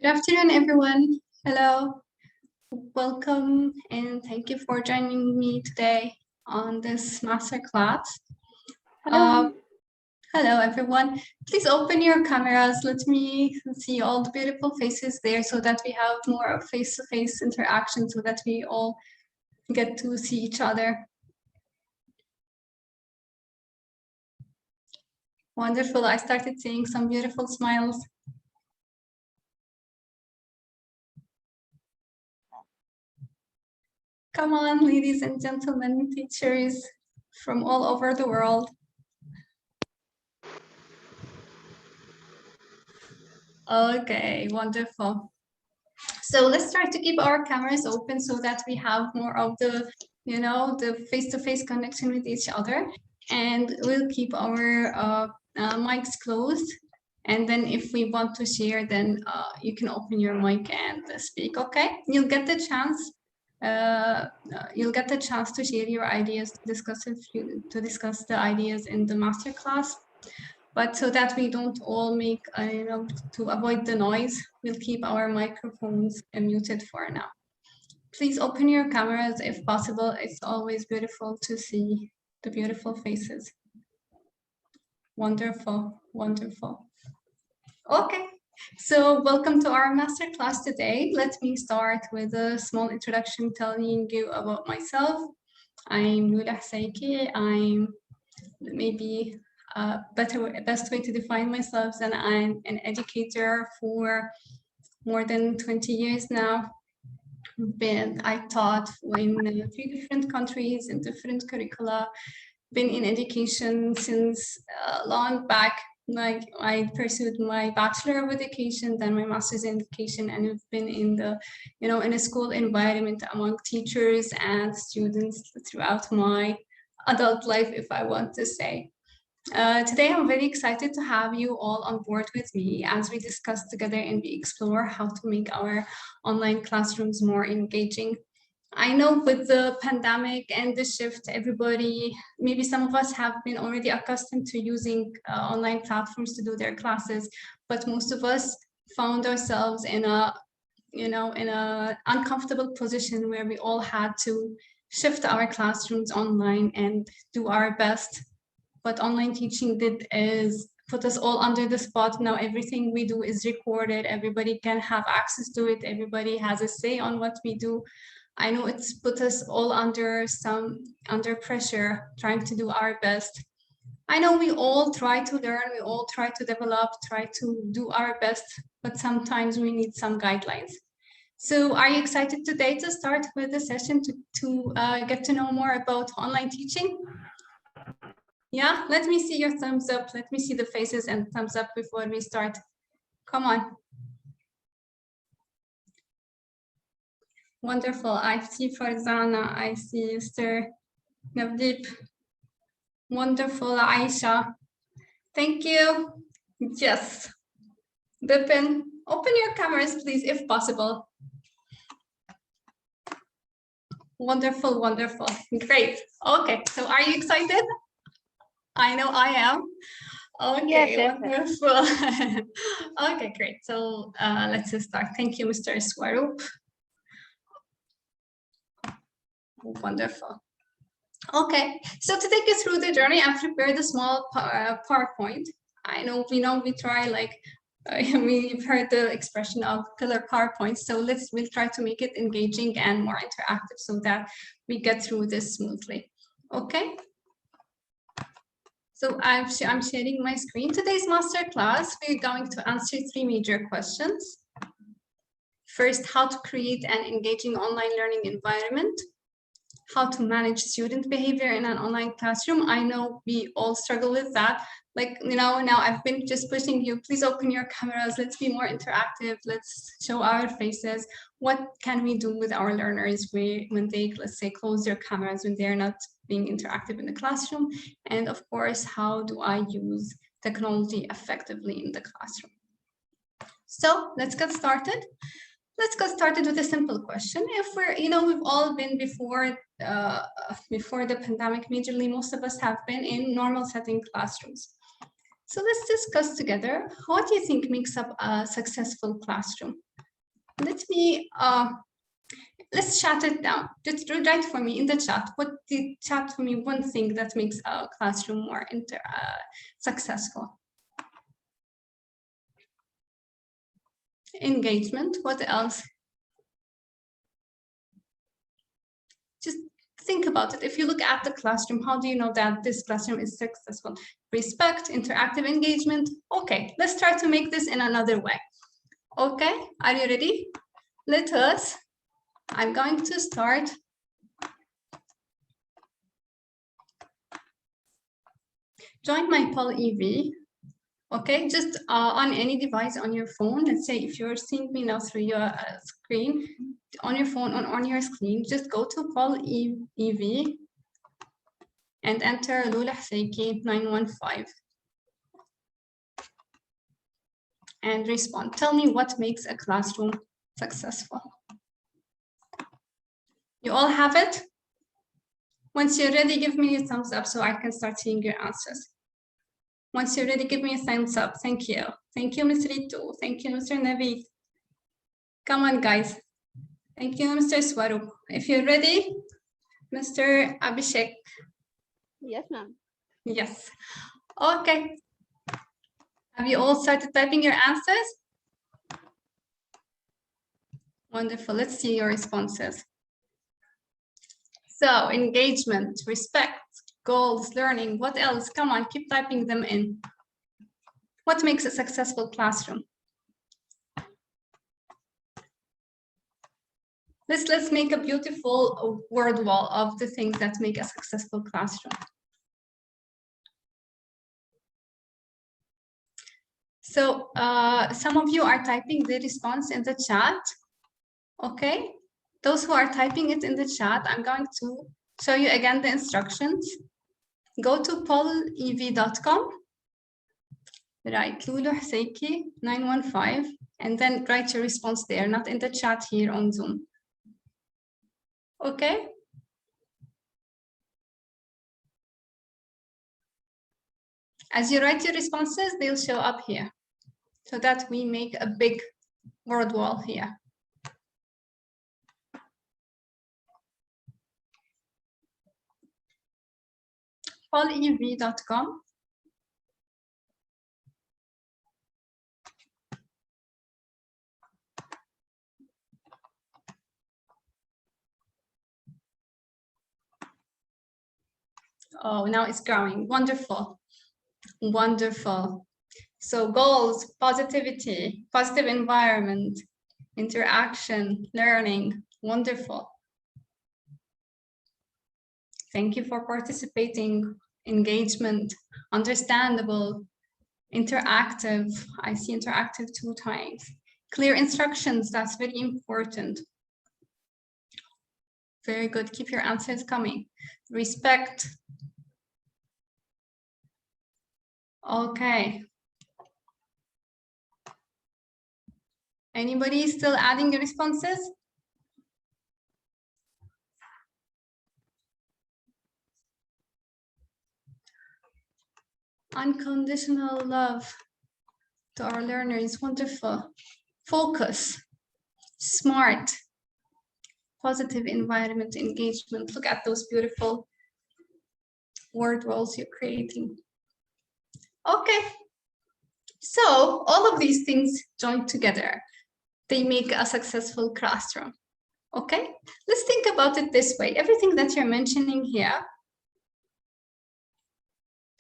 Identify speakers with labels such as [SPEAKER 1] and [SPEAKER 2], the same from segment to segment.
[SPEAKER 1] Good afternoon, everyone. Hello, welcome, and thank you for joining me today on this masterclass.
[SPEAKER 2] Hello.
[SPEAKER 1] Hello, everyone. Please open your cameras. Let me see all the beautiful faces there so that we have more face-to-face interaction so that we all get to see each other. Wonderful. I started seeing some beautiful smiles. Come on, ladies and gentlemen, teachers from all over the world. Okay, wonderful. So let's try to keep our cameras open so that we have more of the, the face-to-face connection with each other. And we'll keep our mics closed. And then if we want to share, then you can open your mic and speak, okay? You'll get the chance. You'll get the chance to share your ideas, to discuss the ideas in the masterclass. But so that we don't all make, to avoid the noise, we'll keep our microphones muted for now. Please open your cameras if possible. It's always beautiful to see the beautiful faces. Wonderful, wonderful. Okay, so welcome to our masterclass today. Let me start with a small introduction telling you about myself. I'm Lula Hsaiki. I'm maybe best way to define myself, and I'm an educator for more than 20 years now. I taught in 3 different countries in different curricula, been in education since long back. Like I pursued my Bachelor of Education, then my Master's in Education, and have been in the, in a school environment among teachers and students throughout my adult life, if I want to say. Today, I'm very excited to have you all on board with me as we discuss together and we explore how to make our online classrooms more engaging. I know with the pandemic and the shift, everybody, maybe some of us have been already accustomed to using online platforms to do their classes, but most of us found ourselves in a, in a uncomfortable position where we all had to shift our classrooms online and do our best. What online teaching did is put us all under the spot. Now everything we do is recorded. Everybody can have access to it. Everybody has a say on what we do. I know it's put us all under pressure, trying to do our best. I know we all try to learn, we all try to develop, try to do our best, but sometimes we need some guidelines. So are you excited today to start with the session to get to know more about online teaching? Yeah, let me see your thumbs up. Let me see the faces and thumbs up before we start. Come on. Wonderful. I see Farzana. I see Mr. Navdeep. Wonderful, Aisha. Thank you. Yes. Bipin, open your cameras, please, if possible. Wonderful, wonderful. Great. Okay, so are you excited? I know I am. Okay,
[SPEAKER 2] Yes,
[SPEAKER 1] wonderful. Okay, great. So let's start. Thank you, Mr. Swaroop. Wonderful. Okay, so to take us through the journey, I've prepared a small PowerPoint. I know we try like we've heard the expression of killer PowerPoint. So we'll try to make it engaging and more interactive so that we get through this smoothly. Okay. So I'm sharing my screen. Today's masterclass, we're going to answer 3 major questions. First, how to create an engaging online learning environment. How to manage student behavior in an online classroom. I know we all struggle with that. Like, now I've been just pushing you, please open your cameras. Let's be more interactive. Let's show our faces. What can we do with our learners when they, let's say, close their cameras when they're not being interactive in the classroom? And of course, how do I use technology effectively in the classroom? So let's get started. Let's get started with a simple question. If we're, we've all been before the pandemic, majorly, most of us have been in normal setting classrooms. So let's discuss together, what do you think makes up a successful classroom? let me, let's chat it down. Just write for me in the chat. Chat for me one thing that makes a classroom more successful. Engagement, what else? Just think about it. If you look at the classroom, how do you know that this classroom is successful? Respect, interactive engagement. Okay, let's try to make this in another way. Okay, are you ready? I'm going to start. Join my Poll EV. Okay, just on any device on your phone. Let's say if you're seeing me now through your screen, on your phone, on your screen, just go to Poll EV and enter Lula Hseiki 915 and respond. Tell me what makes a classroom successful. You all have it? Once you're ready, give me a thumbs up so I can start seeing your answers. Once you're ready, give me a thumbs up. Thank you. Thank you, Ms. Ritu. Thank you, Mr. Navid. Come on, guys. Thank you, Mr. Swarup. If you're ready, Mr. Abhishek.
[SPEAKER 2] Yes, ma'am.
[SPEAKER 1] Yes. Okay. Have you all started typing your answers? Wonderful. Let's see your responses. So, engagement, respect, goals, learning. What else? Come on, keep typing them in. What makes a successful classroom? Let's make a beautiful word wall of the things that make a successful classroom. So some of you are typing the response in the chat. Okay, those who are typing it in the chat, I'm going to show you again the instructions. Go to pollev.com, write Lulu Hseiki 915, and then write your response there, not in the chat here on Zoom. Okay. As you write your responses, they'll show up here so that we make a big word wall here. pollev.com. Oh, now it's growing. Wonderful. Wonderful. So goals, positivity, positive environment, interaction, learning. Wonderful. Thank you for participating. Engagement, understandable, interactive. I see interactive 2 times. Clear instructions, that's very important. Very good. Keep your answers coming. Respect. Okay. Anybody still adding your responses? Unconditional love to our learners. Wonderful. Focus. Smart. Positive environment, engagement. Look at those beautiful word walls you're creating. Okay. So all of these things joined together, they make a successful classroom. Okay. Let's think about it this way. Everything that you're mentioning here,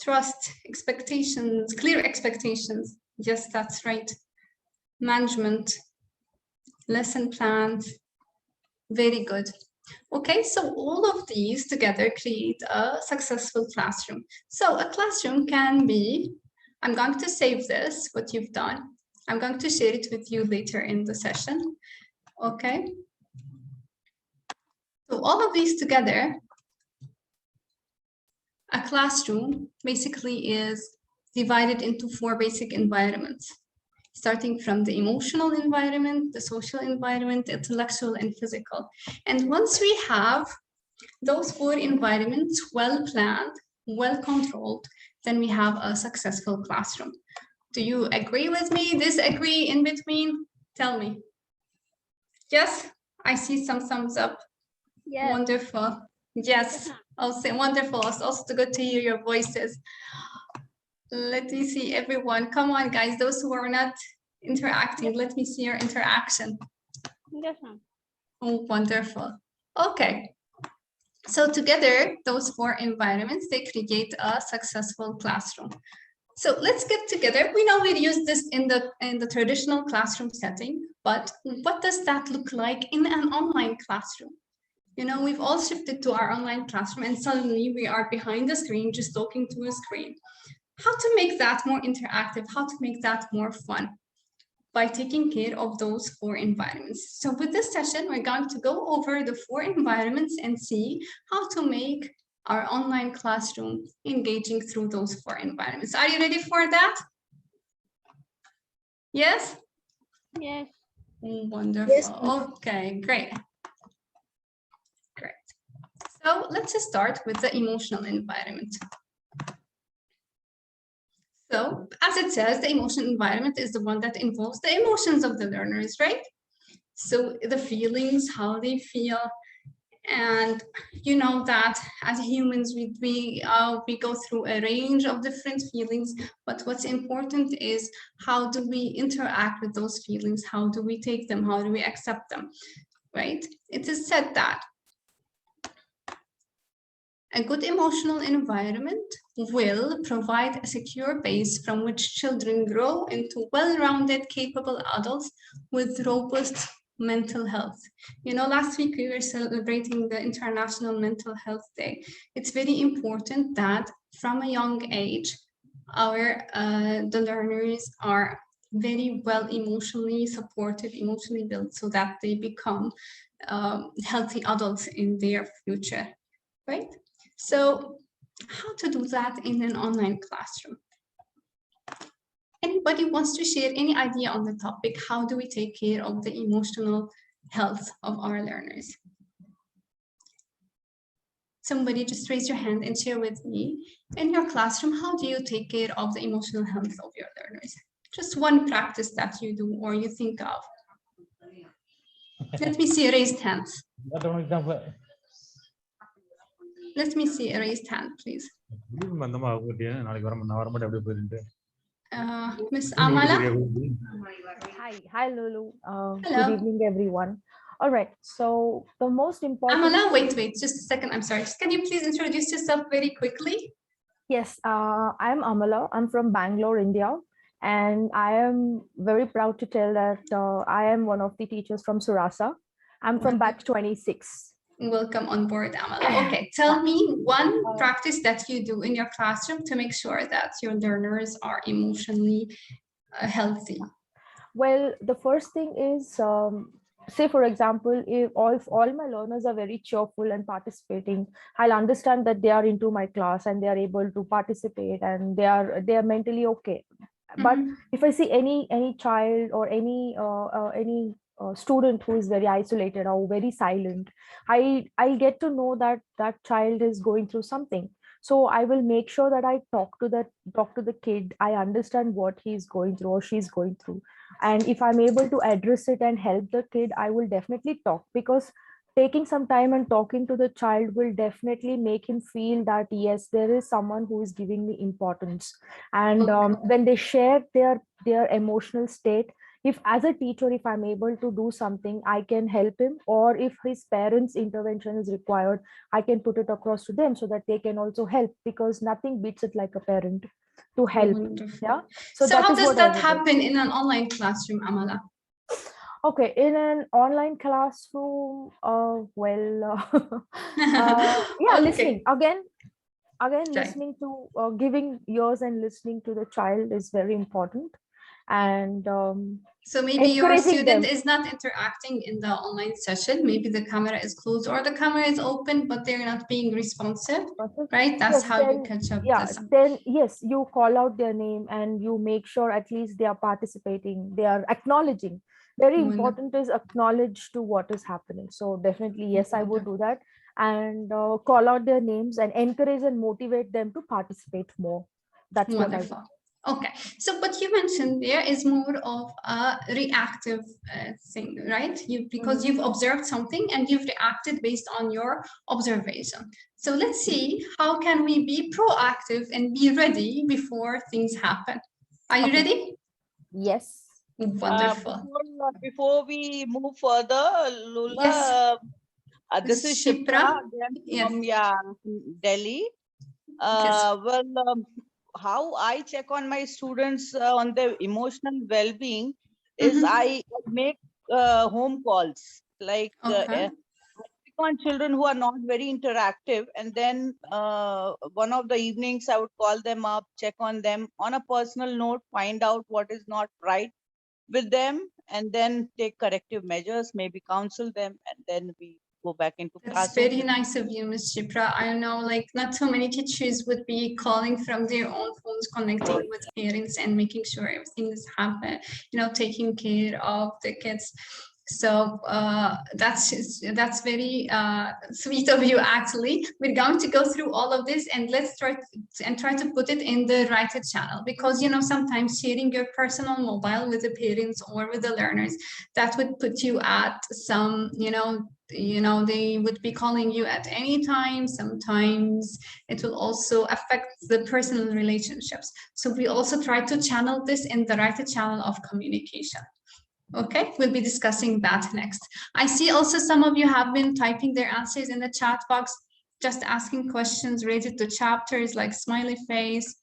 [SPEAKER 1] trust, expectations, clear expectations. Yes, that's right. Management, lesson plans. Very good. Okay, so all of these together create a successful classroom. So a classroom can be, I'm going to save this, what you've done. I'm going to share it with you later in the session. Okay. So all of these together, a classroom basically is divided into 4 basic environments, starting from the emotional environment, the social environment, intellectual, and physical. And once we have those 4 environments well planned, well controlled, then we have a successful classroom. Do you agree with me? Disagree? In between? Tell me. Yes, I see some thumbs up.
[SPEAKER 2] Yes.
[SPEAKER 1] Wonderful. Yes, I'll say wonderful. It's also good to hear your voices. Let me see everyone. Come on, guys. Those who are not interacting, let me see your interaction.
[SPEAKER 2] Yes, ma'am.
[SPEAKER 1] Oh, wonderful. Okay. So together, those four environments, they create a successful classroom. So let's get together. We know we use this in the traditional classroom setting, but what does that look like in an online classroom? You know, we've all shifted to our online classroom and suddenly we are behind the screen, just talking to a screen. How to make that more interactive, how to make that more fun by taking care of those four environments. So with this session, we're going to go over the four environments and see how to make our online classroom engaging through those four environments. Are you ready for that? Yes?
[SPEAKER 2] Yes.
[SPEAKER 1] Wonderful. Yes. Okay, great. Great. So let's just start with the emotional environment. So as it says, the emotional environment is the one that involves the emotions of the learners, right? So the feelings, how they feel, and you know that as humans we go through a range of different feelings, but what's important is how do we interact with those feelings, how do we take them, how do we accept them, right? It is said that a good emotional environment will provide a secure base from which children grow into well-rounded, capable adults with robust mental health. You know, last week we were celebrating the International Mental Health Day. It's very important that from a young age, the learners are very well emotionally supported, emotionally built, so that they become healthy adults in their future, right? So how to do that in an online classroom? Anybody wants to share any idea on the topic? How do we take care of the emotional health of our learners? Somebody just raise your hand and share with me. In your classroom, how do you take care of the emotional health of your learners? Just one practice that you do or you think of. Let me see raised hands. Let me see a raised hand, please. Miss Amala?
[SPEAKER 3] Hi, Lulu.
[SPEAKER 1] Hello.
[SPEAKER 3] Good evening, everyone. All right, so the most important...
[SPEAKER 1] Amala, wait, just a second. I'm sorry. Can you please introduce yourself very quickly?
[SPEAKER 3] Yes, I'm Amala. I'm from Bangalore, India. And I am very proud to tell that I am one of the teachers from Suraasa. I'm from batch 26.
[SPEAKER 1] Welcome on board, Amala. Okay, tell me one practice that you do in your classroom to make sure that your learners are emotionally healthy.
[SPEAKER 3] Well, the first thing is, say, for example, if all my learners are very cheerful and participating, I'll understand that they are into my class and they are able to participate and they are mentally okay. But if I see any child or any student who is very isolated or very silent, I'll get to know that that child is going through something. So I will make sure that I talk to the kid. I understand what he's going through or she's going through, and if I'm able to address it and help the kid, I will definitely talk, because taking some time and talking to the child will definitely make him feel that yes, there is someone who is giving me importance. And when they share their emotional state, if as a teacher, if I'm able to do something, I can help him, or if his parents intervention is required, I can put it across to them so that they can also help, because nothing beats it like a parent to help.
[SPEAKER 1] Wonderful.
[SPEAKER 3] Yeah.
[SPEAKER 1] So how does that happen in an online classroom, Amala?
[SPEAKER 3] Okay, in an online classroom, yeah,
[SPEAKER 1] okay.
[SPEAKER 3] listening again, listening to giving ears and listening to the child is very important. And
[SPEAKER 1] so maybe your student is not interacting in the online session. Maybe the camera is closed or the camera is open, but they're not being responsive, right? That's how you catch up.
[SPEAKER 3] Yeah, then yes, you call out their name and you make sure at least they are participating, they are acknowledging. Very important is acknowledge to what is happening. So definitely, yes, I would do that, and call out their names and encourage and motivate them to participate more. That's
[SPEAKER 1] wonderful. Okay, so what you mentioned there is more of a reactive thing, right? Because you've observed something and you've reacted based on your observation. So let's see, how can we be proactive and be ready before things happen? Are you ready?
[SPEAKER 3] Yes.
[SPEAKER 1] Wonderful.
[SPEAKER 4] Before we move further, Lula,
[SPEAKER 1] Yes.
[SPEAKER 4] this is
[SPEAKER 1] Shipra.
[SPEAKER 4] Shipra again from Delhi.
[SPEAKER 1] Yes.
[SPEAKER 4] Well, how I check on my students on their emotional well-being is I make home calls, like
[SPEAKER 1] Okay.
[SPEAKER 4] on children who are not very interactive, and then one of the evenings I would call them up, check on them on a personal note, find out what is not right with them, and then take corrective measures, maybe counsel them, and then we go back into
[SPEAKER 1] That's
[SPEAKER 4] classroom.
[SPEAKER 1] very nice of you, Ms. Shipra. I know, like, not so many teachers would be calling from their own phones, connecting with parents and making sure everything is happen, taking care of the kids. So that's very sweet of you. Actually, we're going to go through all of this and let's try to put it in the right channel, because sometimes sharing your personal mobile with the parents or with the learners, that would put you at some they would be calling you at any time. Sometimes it will also affect the personal relationships. So we also try to channel this in the right channel of communication. Okay, we'll be discussing that next. I see also some of you have been typing their answers in the chat box, just asking questions related to chapters like smiley face,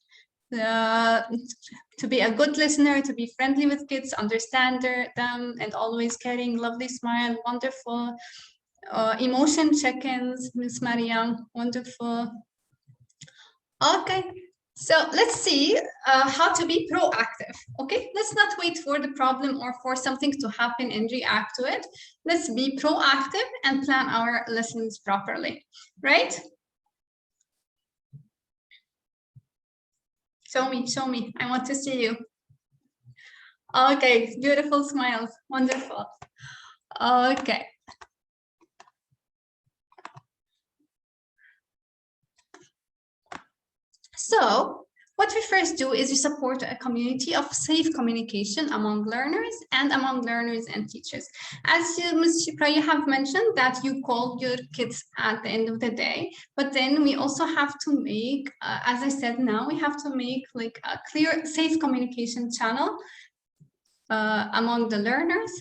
[SPEAKER 1] to be a good listener, to be friendly with kids, understand them, and always carrying lovely smile. Wonderful. Emotion check-ins, Miss Mariam, wonderful. Okay, so let's see how to be proactive. Okay, let's not wait for the problem or for something to happen and react to it. Let's be proactive and plan our lessons properly, right? Show me, I want to see you. Okay, beautiful smiles, wonderful. Okay. So what we first do is we support a community of safe communication among learners and teachers. As Ms. Shipra, you have mentioned that you call your kids at the end of the day, but then we also have to make, as I said now, we have to make like a clear, safe communication channel among the learners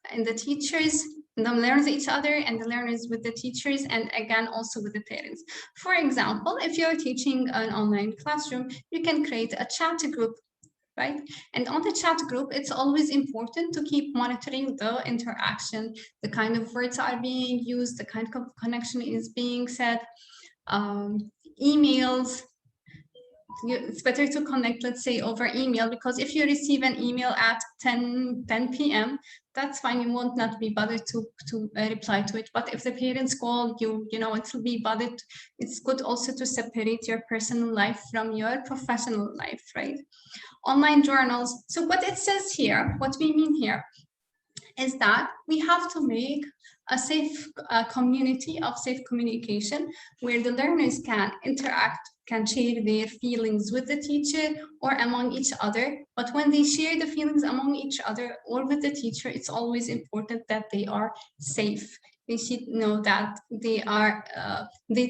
[SPEAKER 1] and the teachers. The learners each other and the learners with the teachers, and again also with the parents. For example, if you're teaching an online classroom, you can create a chat group, right? And on the chat group, it's always important to keep monitoring the interaction, the kind of words are being used, the kind of connection is being said, emails. It's better to connect, let's say, over email, because if you receive an email at 10 p.m., that's fine, you won't not be bothered to reply to it. But if the parents call you, it will be bothered. It's good also to separate your personal life from your professional life, right? Online journals. So what it says here, what we mean here, is that we have to make a safe community of safe communication where the learners can interact, can share their feelings with the teacher or among each other. But when they share the feelings among each other or with the teacher, it's always important that they are safe. They should know that they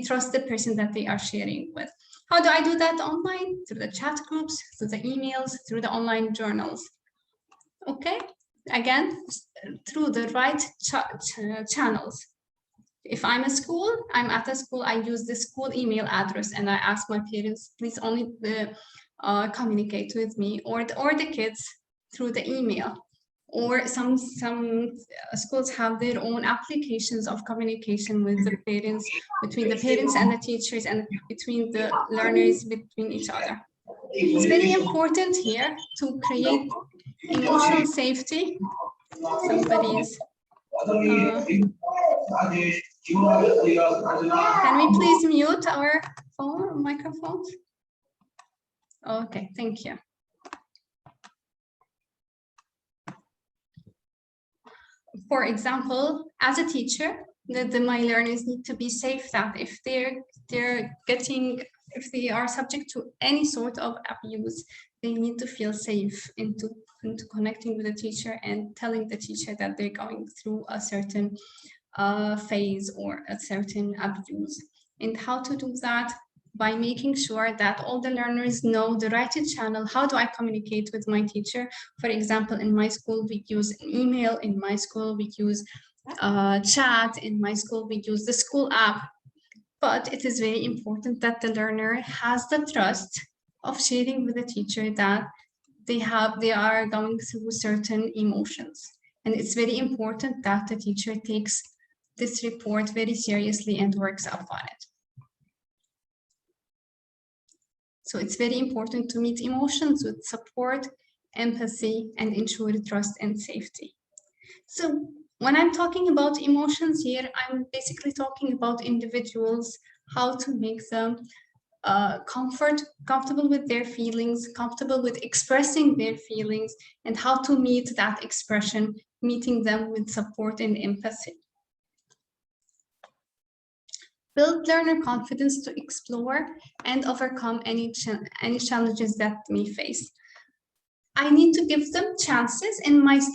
[SPEAKER 1] trust the person that they are sharing with. How do I do that online? Through the chat groups, through the emails, through the online journals. Okay, again, through the right channels. If I'm at a school, I use the school email address and I ask my parents, please only communicate with me, or the kids through the email. Or some schools have their own applications of communication with the parents, between the parents and the teachers, and between the learners, between each other. It's very important here to create emotional safety. Somebody's can we please mute our microphones? Okay, thank you. For example, as a teacher, my learners need to be safe that if they're getting if they are subject to any sort of abuse, they need to feel safe into connecting with the teacher and telling the teacher that they're going through a certain phase or a certain abuse. And how to do that? By making sure that all the learners know the right channel. How do I communicate with my teacher? For example, in my school, we use an email. In my school, we use chat. In my school, we use the school app. But it is very important that the learner has the trust of sharing with the teacher that they are going through certain emotions. And it's very important that the teacher takes this report very seriously and works upon it. So it's very important to meet emotions with support, empathy, and ensure trust and safety. So when I'm talking about emotions here, I'm basically talking about individuals, how to make them comfortable with their feelings, comfortable with expressing their feelings, and how to meet that expression, meeting them with support and empathy. Build learner confidence to explore and overcome any challenges that may face. I need to give them chances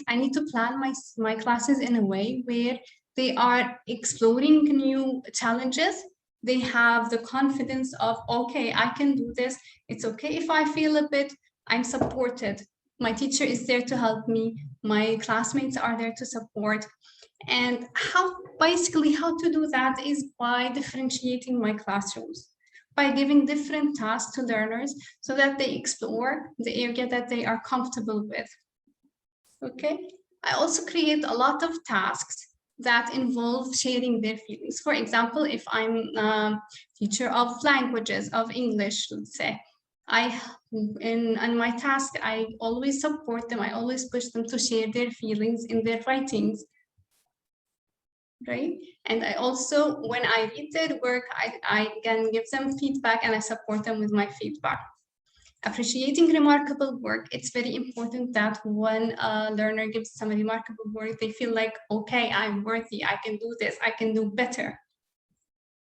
[SPEAKER 1] I need to plan my classes in a way where they are exploring new challenges. They have the confidence of, okay, I can do this. It's okay if I feel a bit, I'm supported. My teacher is there to help me. My classmates are there to support. And basically how to do that is by differentiating my classrooms, by giving different tasks to learners so that they explore the area that they are comfortable with. Okay, I also create a lot of tasks that involve sharing their feelings. For example, if I'm a teacher of languages, of English, let's say, in my task, I always support them. I always push them to share their feelings in their writings. Right? And I also, when I read their work, I can give them feedback and I support them with my feedback. Appreciating remarkable work, it's very important that when a learner gives some remarkable work, they feel like, okay, I'm worthy, I can do this, I can do better.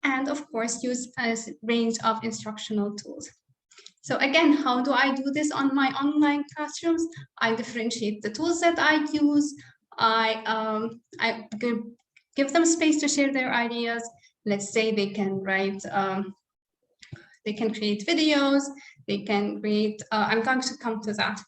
[SPEAKER 1] And of course, use a range of instructional tools. So again, how do I do this on my online classrooms? I differentiate the tools that I use. I give them space to share their ideas. Let's say they can write, they can create videos, they can create, I'm going to come to that.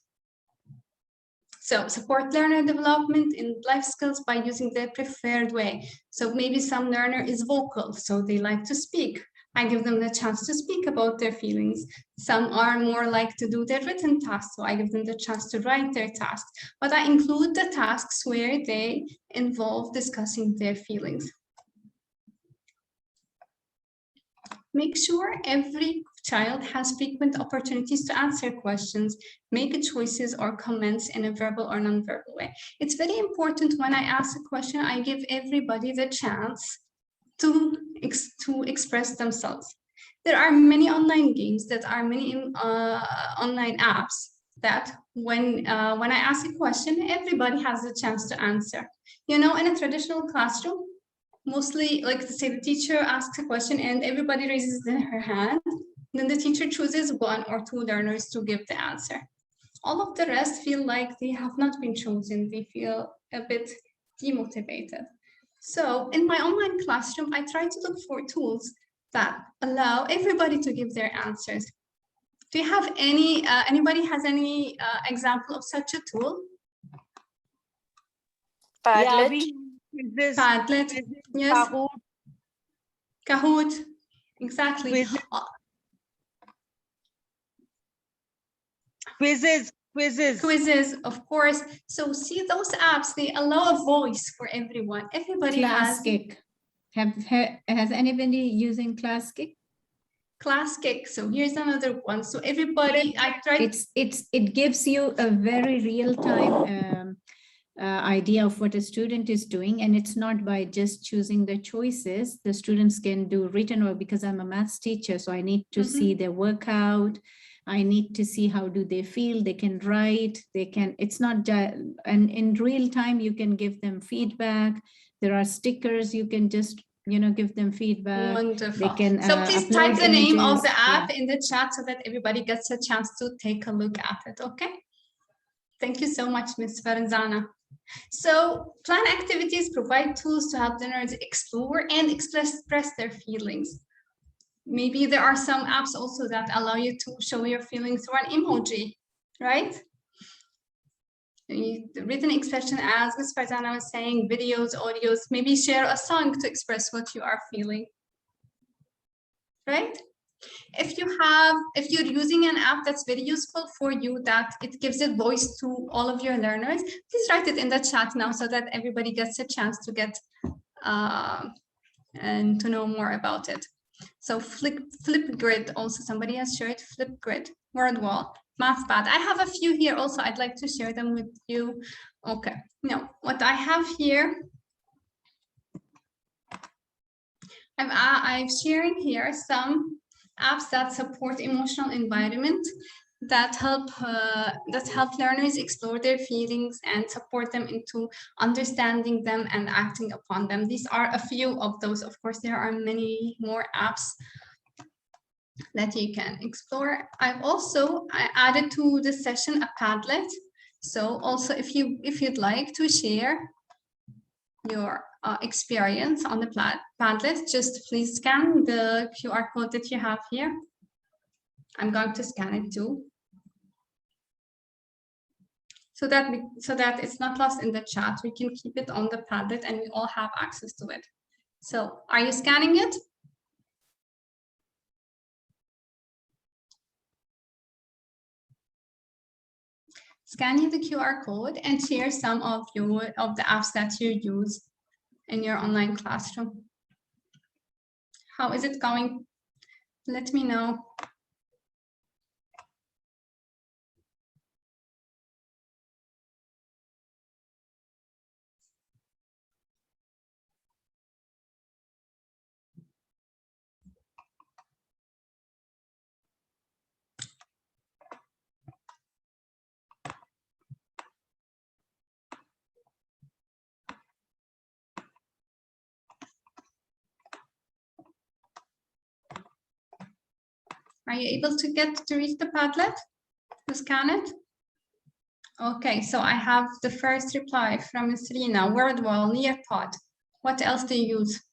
[SPEAKER 1] So support learner development in life skills by using their preferred way. So maybe some learner is vocal, so they like to speak. I give them the chance to speak about their feelings. Some are more like to do their written tasks, so I give them the chance to write their tasks. But I include the tasks where they involve discussing their feelings. Make sure every child has frequent opportunities to answer questions, make choices or comments in a verbal or non-verbal way. It's very important when I ask a question, I give everybody the chance to express themselves. There are many online games, that are many online apps that when I ask a question, everybody has a chance to answer. You know, in a traditional classroom, mostly, like to say, the teacher asks a question and everybody raises her hand. Then the teacher chooses 1 or 2 learners to give the answer. All of the rest feel like they have not been chosen. They feel a bit demotivated. So in my online classroom, I try to look for tools that allow everybody to give their answers. Do you have anybody has any example of such a tool?
[SPEAKER 4] Padlet.
[SPEAKER 1] Yeah, Padlet, yes. Kahoot, exactly. Quizzes, of course. So see, those apps, they allow a voice for everyone. Everybody
[SPEAKER 5] ClassKick. Has anybody using ClassKick?
[SPEAKER 1] ClassKick. So here's another one. So everybody, I tried.
[SPEAKER 5] It gives you a very real-time idea of what a student is doing, and it's not by just choosing the choices. The students can do written work, because I'm a maths teacher, so I need to see their workout. I need to see how do they feel. They can write, they can, it's not, and in real time, you can give them feedback. There are stickers, you can just give them feedback.
[SPEAKER 1] Wonderful.
[SPEAKER 5] They can
[SPEAKER 1] so please type
[SPEAKER 5] upload
[SPEAKER 1] the name of
[SPEAKER 5] images.
[SPEAKER 1] the app
[SPEAKER 5] Yeah.
[SPEAKER 1] in the chat so that everybody gets a chance to take a look at it. Okay. Thank you so much, Ms. Farzana. So plan activities, provide tools to help learners explore and express their feelings. Maybe there are some apps also that allow you to show your feelings through an emoji, right? The written expression, as Ms. Farzana was saying, videos, audios, maybe share a song to express what you are feeling, right? If you're using an app that's very useful for you, that it gives it voice to all of your learners, please write it in the chat now so that everybody gets a chance to get and to know more about it. So Flipgrid, also somebody has shared Flipgrid, WordWall, MathPad. I have a few here also. I'd like to share them with you. Okay, now what I have here, I'm sharing here some apps that support emotional environment, that help learners explore their feelings and support them into understanding them and acting upon them. These are a few of those. Of course, there are many more apps that you can explore. I added to this session a Padlet. So also, if you'd like to share your experience on the Padlet, just please scan the QR code that you have here. I'm going to scan it too, so that it's not lost in the chat. We can keep it on the Padlet and we all have access to it. So are you scanning it? Scan the QR code and share some of the apps that you use in your online classroom. How is it going? Let me know. Are you able to reach the Padlet to scan it? Okay, so I have the first reply from Ms. Rina, WordWall, Nearpod. What else do you use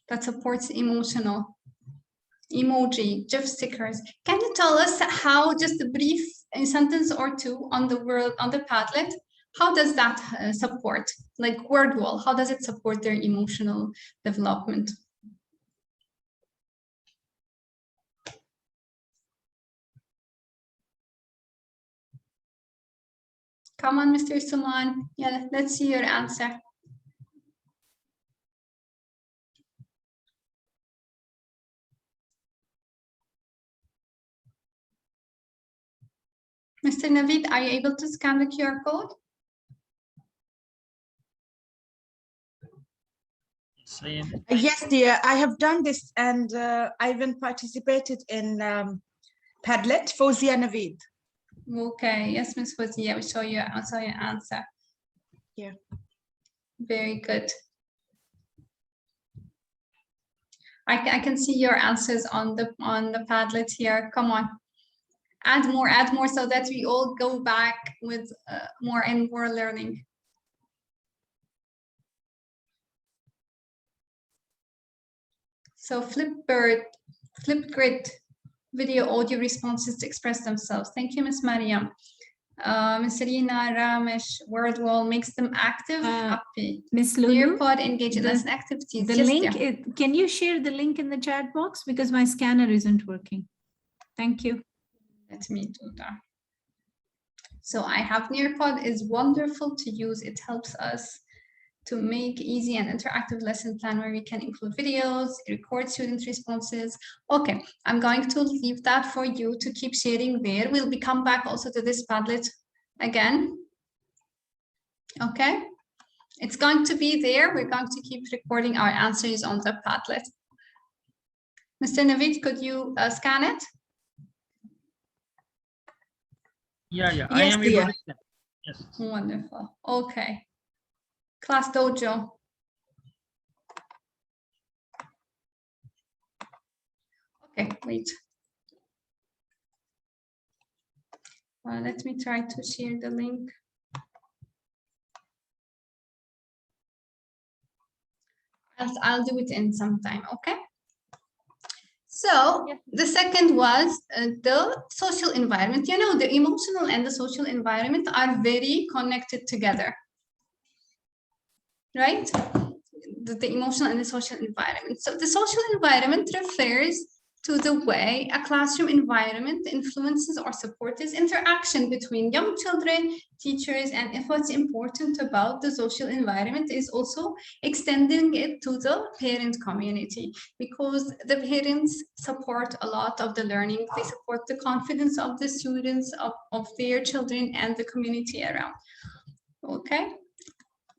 [SPEAKER 1] that supports emotional? Emoji, GIF stickers. Can you tell us how, just a brief sentence or two on the Padlet, how does that support, like WordWall, how does it support their emotional development? Come on, Mr. Suman. Yeah, let's see your answer. Mr. Naveed, are you able to scan the QR code?
[SPEAKER 6] Yes, dear, I have done this, and I even participated in Padlet, Fozia Naveed.
[SPEAKER 1] Okay, yes, Ms. Fozia, we saw your answer.
[SPEAKER 6] Yeah.
[SPEAKER 1] Very good. I can see your answers on the Padlet here. Come on, add more so that we all go back with more and more learning. So Flipgrid, video audio responses to express themselves. Thank you, Ms. Mariam. Ms. Rina, Ramesh, WordWall makes them active, happy.
[SPEAKER 5] Ms. Lulu,
[SPEAKER 1] Nearpod engage in lesson activities.
[SPEAKER 5] the
[SPEAKER 1] Yes,
[SPEAKER 5] link,
[SPEAKER 1] dear.
[SPEAKER 5] can you share the link in the chat box, because my scanner isn't working? Thank you.
[SPEAKER 1] Let me do that. So I have Nearpod is wonderful to use. It helps us to make easy and interactive lesson plan where we can include videos, record student responses. Okay, I'm going to leave that for you to keep sharing there. We'll come back also to this Padlet again. Okay, it's going to be there. We're going to keep recording our answers on the Padlet. Mr. Naveed, could you scan it?
[SPEAKER 7] Yeah,
[SPEAKER 6] Yes,
[SPEAKER 7] I am able
[SPEAKER 6] dear.
[SPEAKER 7] to scan. Yes.
[SPEAKER 1] Wonderful. Okay. Class Dojo. Wait. Let me try to share the link. I'll do it in some time, okay? So the second was the social environment. You know, the emotional and the social environment are very connected together, right? The emotional and the social environment. So the social environment refers to the way a classroom environment influences or supports interaction between young children, teachers, and if what's important about the social environment is also extending it to the parent community, because the parents support a lot of the learning. They support the confidence of the students, of their children, and the community around. Okay.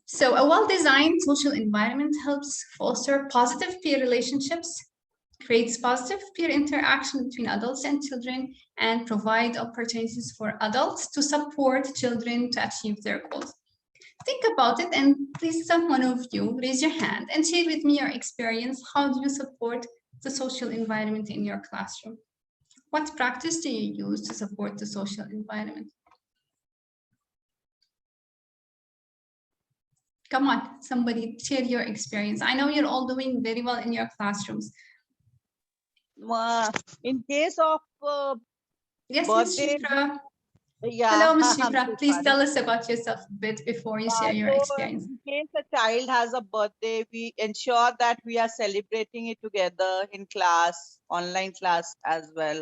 [SPEAKER 1] So a well-designed social environment helps foster positive peer relationships, creates positive peer interaction between adults and children, and provide opportunities for adults to support children to achieve their goals. Think about it, and please, one of you raise your hand and share with me your experience. How do you support the social environment in your classroom? What practice do you use to support the social environment? Come on, somebody share your experience. I know you're all doing very well in your classrooms.
[SPEAKER 4] In case of
[SPEAKER 1] Yes, Ms.
[SPEAKER 4] birthday,
[SPEAKER 1] Shifra.
[SPEAKER 4] yeah.
[SPEAKER 1] Hello, Ms.
[SPEAKER 4] I'm
[SPEAKER 1] Shifra.
[SPEAKER 4] so
[SPEAKER 1] Please
[SPEAKER 4] sorry.
[SPEAKER 1] tell us about yourself a bit before you share your
[SPEAKER 4] So
[SPEAKER 1] experience.
[SPEAKER 4] in case a child has a birthday, we ensure that we are celebrating it together in class, online class as well.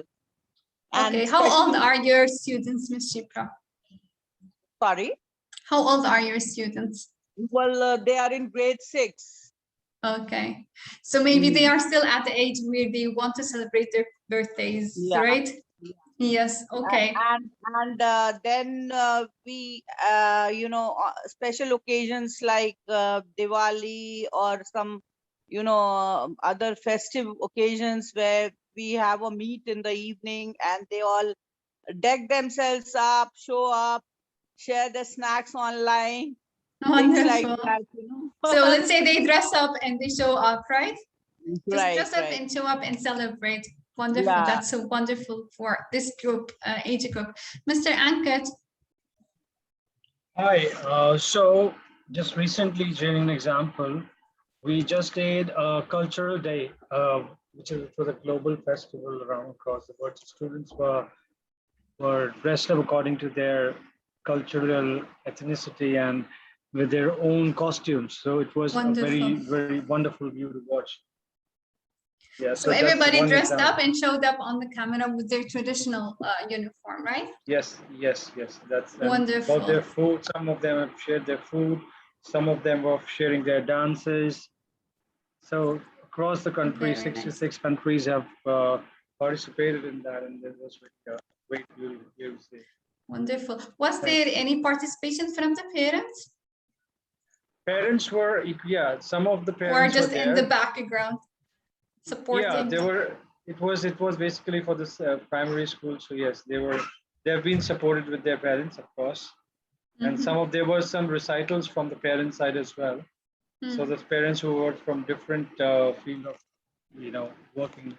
[SPEAKER 1] Okay,
[SPEAKER 4] And
[SPEAKER 1] how old
[SPEAKER 4] especially-
[SPEAKER 1] are your students, Ms. Shifra?
[SPEAKER 4] Sorry?
[SPEAKER 1] How old are your students?
[SPEAKER 4] Well, they are in grade 6.
[SPEAKER 1] Okay, so maybe they are still at the age where they want to celebrate their birthdays,
[SPEAKER 4] Yeah.
[SPEAKER 1] right? Yes, okay.
[SPEAKER 4] And then we, special occasions like Diwali or some, other festive occasions where we have a meet in the evening and they all deck themselves up, show up, share their snacks online, things like
[SPEAKER 1] Wonderful.
[SPEAKER 4] that,
[SPEAKER 1] So let's say they dress up and they show up, right? Just
[SPEAKER 4] Right,
[SPEAKER 1] dress up
[SPEAKER 4] right.
[SPEAKER 1] and show up and celebrate. Wonderful.
[SPEAKER 4] Yeah.
[SPEAKER 1] That's so wonderful for this group, age group. Mr. Ankit.
[SPEAKER 7] Hi. So just recently, during an example, we just did a cultural day, which was a global festival around across the world. Students were dressed up according to their cultural ethnicity and with their own costumes. So it was a very, very wonderful view to watch. Yeah,
[SPEAKER 1] So
[SPEAKER 7] that's
[SPEAKER 1] everybody
[SPEAKER 7] one
[SPEAKER 1] dressed
[SPEAKER 7] example.
[SPEAKER 1] up and showed up on the camera with their traditional uniform, right?
[SPEAKER 7] Yes. That's
[SPEAKER 1] Wonderful.
[SPEAKER 7] about their food. Some of them have shared their food. Some of them were sharing their dances. So across the country,
[SPEAKER 1] Very nice.
[SPEAKER 7] 66 countries have participated in that, and it was really great to see.
[SPEAKER 1] Wonderful. Was there any participation from the parents?
[SPEAKER 7] Parents were, yeah, some of the
[SPEAKER 1] Or
[SPEAKER 7] parents
[SPEAKER 1] just
[SPEAKER 7] were
[SPEAKER 1] in
[SPEAKER 7] there.
[SPEAKER 1] the background supporting?
[SPEAKER 7] Yeah, they were. It was basically for this primary school. So yes, they have been supported with their parents, of course, and there were some recitals from the parent side as well. So the parents who were from different field of, working,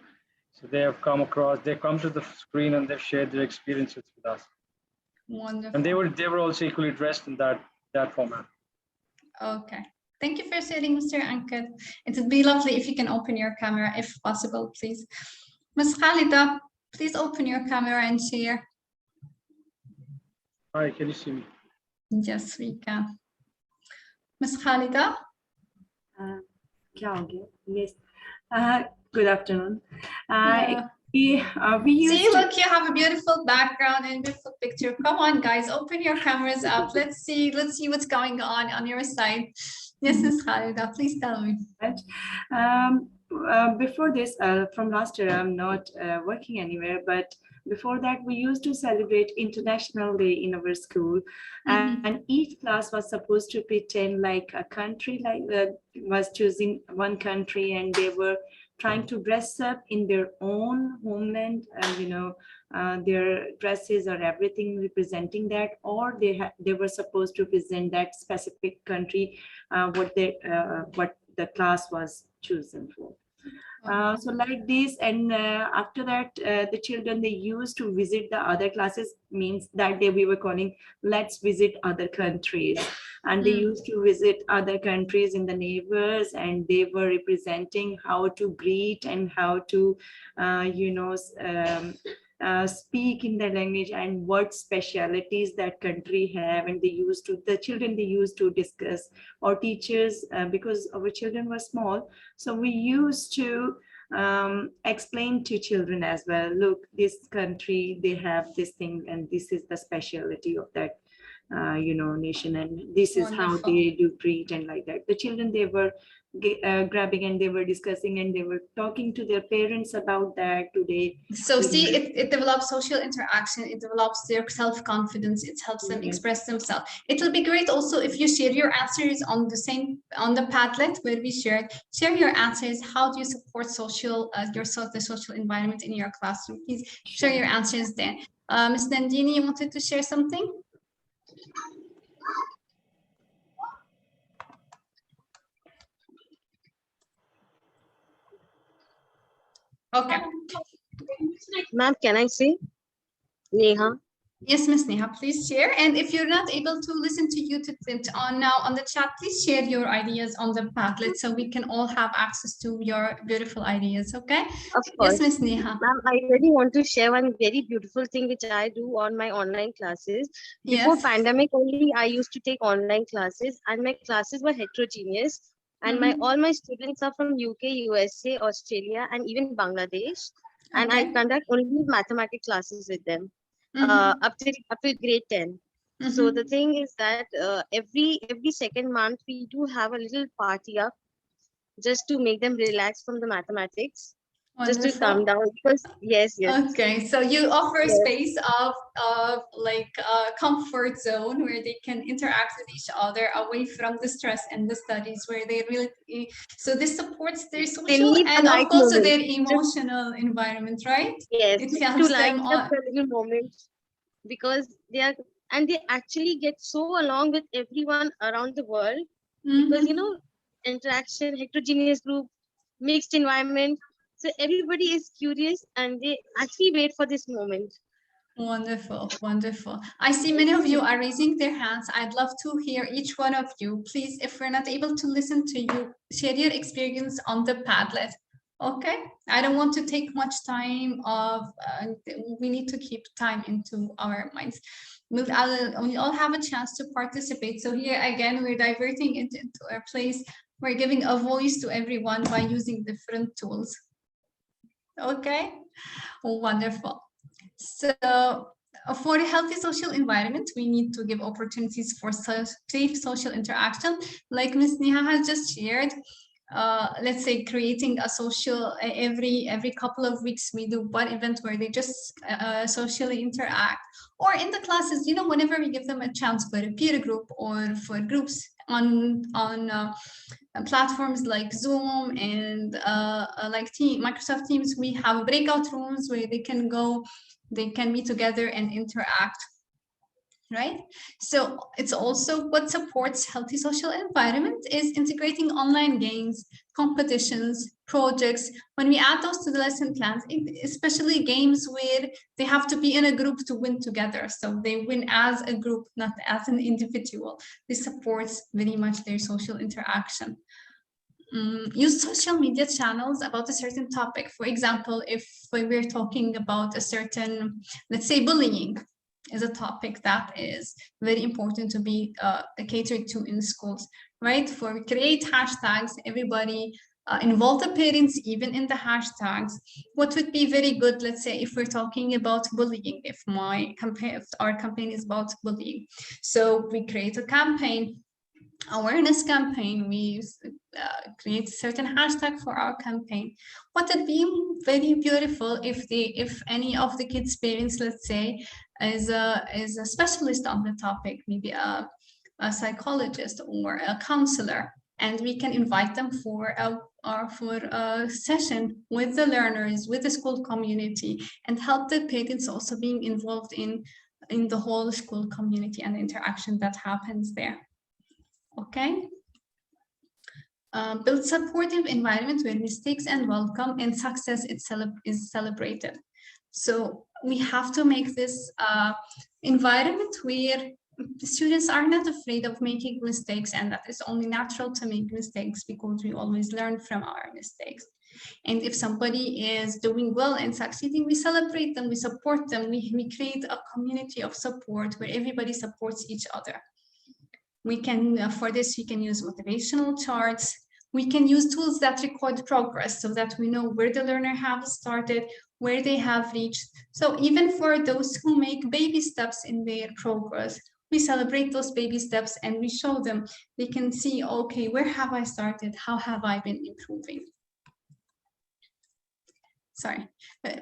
[SPEAKER 7] so they have come across. They come to the screen and they've shared their experiences with us.
[SPEAKER 1] Wonderful.
[SPEAKER 7] And they were also equally dressed in that format.
[SPEAKER 1] Okay. Thank you for sharing, Mr. Ankit. It would be lovely if you can open your camera, if possible, please. Ms. Khalida, please open your camera and share.
[SPEAKER 7] Hi, can you see me?
[SPEAKER 1] Yes, we can. Ms. Khalida?
[SPEAKER 8] Yes. Good afternoon.
[SPEAKER 1] Yeah.
[SPEAKER 8] We used
[SPEAKER 1] See, look, you have a beautiful background and beautiful picture. Come on, guys, open your cameras up. Let's see what's going on your side. Yes, Ms. Khalida, please tell me.
[SPEAKER 8] Before this, from last year, I'm not working anywhere, but before that, we used to celebrate International Day in our school, and each class was supposed to pretend like a country, was choosing one country, and they were trying to dress up in their own homeland, their dresses or everything representing that, or they were supposed to present that specific country, what the class was chosen for. So like this, and after that, the children, they used to visit the other classes, means that day we were calling, let's visit other countries. And they used to visit other countries in the neighbors, and they were representing how to greet and how to, speak in the language and what specialities that country have. And the children, they used to discuss, or teachers, because our children were small, so we used to explain to children as well, look, this country, they have this thing, and this is the specialty of that nation, and this is how
[SPEAKER 1] Wonderful.
[SPEAKER 8] they do greet, and like that. The children, they were grabbing, and they were discussing, and they were talking to their parents about that today.
[SPEAKER 1] So see, it develops social interaction, it develops their self-confidence, it helps them express themselves. It will be great also if you share your answers on the Padlet where we share your answers. How do you support the social environment in your classroom? Please share your answers there. Ms. Nandini, you wanted to share something? Okay.
[SPEAKER 9] Ma'am, can I say? Neha.
[SPEAKER 1] Yes, Ms. Neha, please share. And if you're not able to listen to you on the chat, please share your ideas on the Padlet so we can all have access to your beautiful ideas, okay?
[SPEAKER 9] Of course.
[SPEAKER 1] Yes, Ms. Neha.
[SPEAKER 9] Ma'am, I really want to share one very beautiful thing which I do on my online classes. Before pandemic only, I used to take online classes, and my classes were heterogeneous. And all my students are from UK, USA, Australia, and even Bangladesh. And I conduct only mathematics classes with them. Up till grade 10. So the thing is that every second month we do have a little party up, just to make them relax from the mathematics.
[SPEAKER 1] Wonderful.
[SPEAKER 9] Just to calm down, because yes.
[SPEAKER 1] Okay, so you offer a space of like a comfort zone where they can interact with each other away from the stress and the studies, where they really, so this supports their social and of course their emotional environment, right?
[SPEAKER 9] Yes,
[SPEAKER 1] it
[SPEAKER 9] helps to light up a little moment, because they actually get so along with everyone around the world, because interaction, heterogeneous group, mixed environment. So everybody is curious, and they actually wait for this moment.
[SPEAKER 1] Wonderful, wonderful. I see many of you are raising their hands. I'd love to hear each one of you. Please, if we're not able to listen to you, share your experience on the Padlet. Okay, I don't want to take much time we need to keep time into our minds. We all have a chance to participate. So here again, we're diverting it into a place. We're giving a voice to everyone by using different tools. Okay, wonderful. So for a healthy social environment, we need to give opportunities for safe social interaction. Like Ms. Neha has just shared, let's say creating a social, every couple of weeks, we do one event where they just socially interact. Or in the classes, whenever we give them a chance for a peer group or for groups on platforms like Zoom and like Microsoft Teams, we have breakout rooms where they can meet together and interact, right? So it's also what supports healthy social environment is integrating online games, competitions, projects. When we add those to the lesson plans, especially games where they have to be in a group to win together. So they win as a group, not as an individual. This supports very much their social interaction. Use social media channels about a certain topic. For example, if we're talking about a certain, let's say bullying is a topic that is very important to be catered to in schools, right? For create hashtags, everybody involve the parents even in the hashtags. What would be very good, let's say, if we're talking about bullying, if our campaign is about bullying. So we create a campaign, awareness campaign, we create a certain hashtag for our campaign. What would be very beautiful if any of the kids' parents, let's say, is a specialist on the topic, maybe a psychologist or a counselor, and we can invite them for a session with the learners, with the school community, and help the parents also being involved in the whole school community and the interaction that happens there. Okay. Build supportive environment where mistakes and welcome and success is celebrated. So we have to make this environment where students are not afraid of making mistakes, and that it's only natural to make mistakes because we always learn from our mistakes. And if somebody is doing well and succeeding, we celebrate them, we support them, we create a community of support where everybody supports each other. We can, for this, we can use motivational charts. We can use tools that record progress so that we know where the learner have started, where they have reached. So even for those who make baby steps in their progress, we celebrate those baby steps and we show them. They can see, okay, where have I started? How have I been improving? Sorry.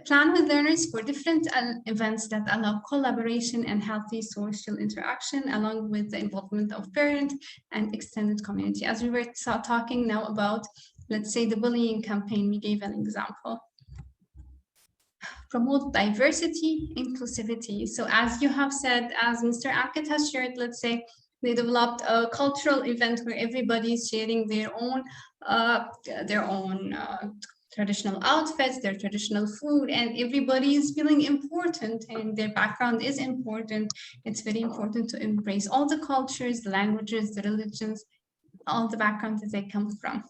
[SPEAKER 1] Plan with learners for different events that allow collaboration and healthy social interaction, along with the involvement of parents and extended community. As we were talking now about, let's say, the bullying campaign, we gave an example. Promote diversity, inclusivity. So as you have said, as Mr. Akit has shared, let's say, they developed a cultural event where everybody is sharing their own traditional outfits, their traditional food, and everybody is feeling important and their background is important. It's very important to embrace all the cultures, the languages, the religions, all the backgrounds that they come from.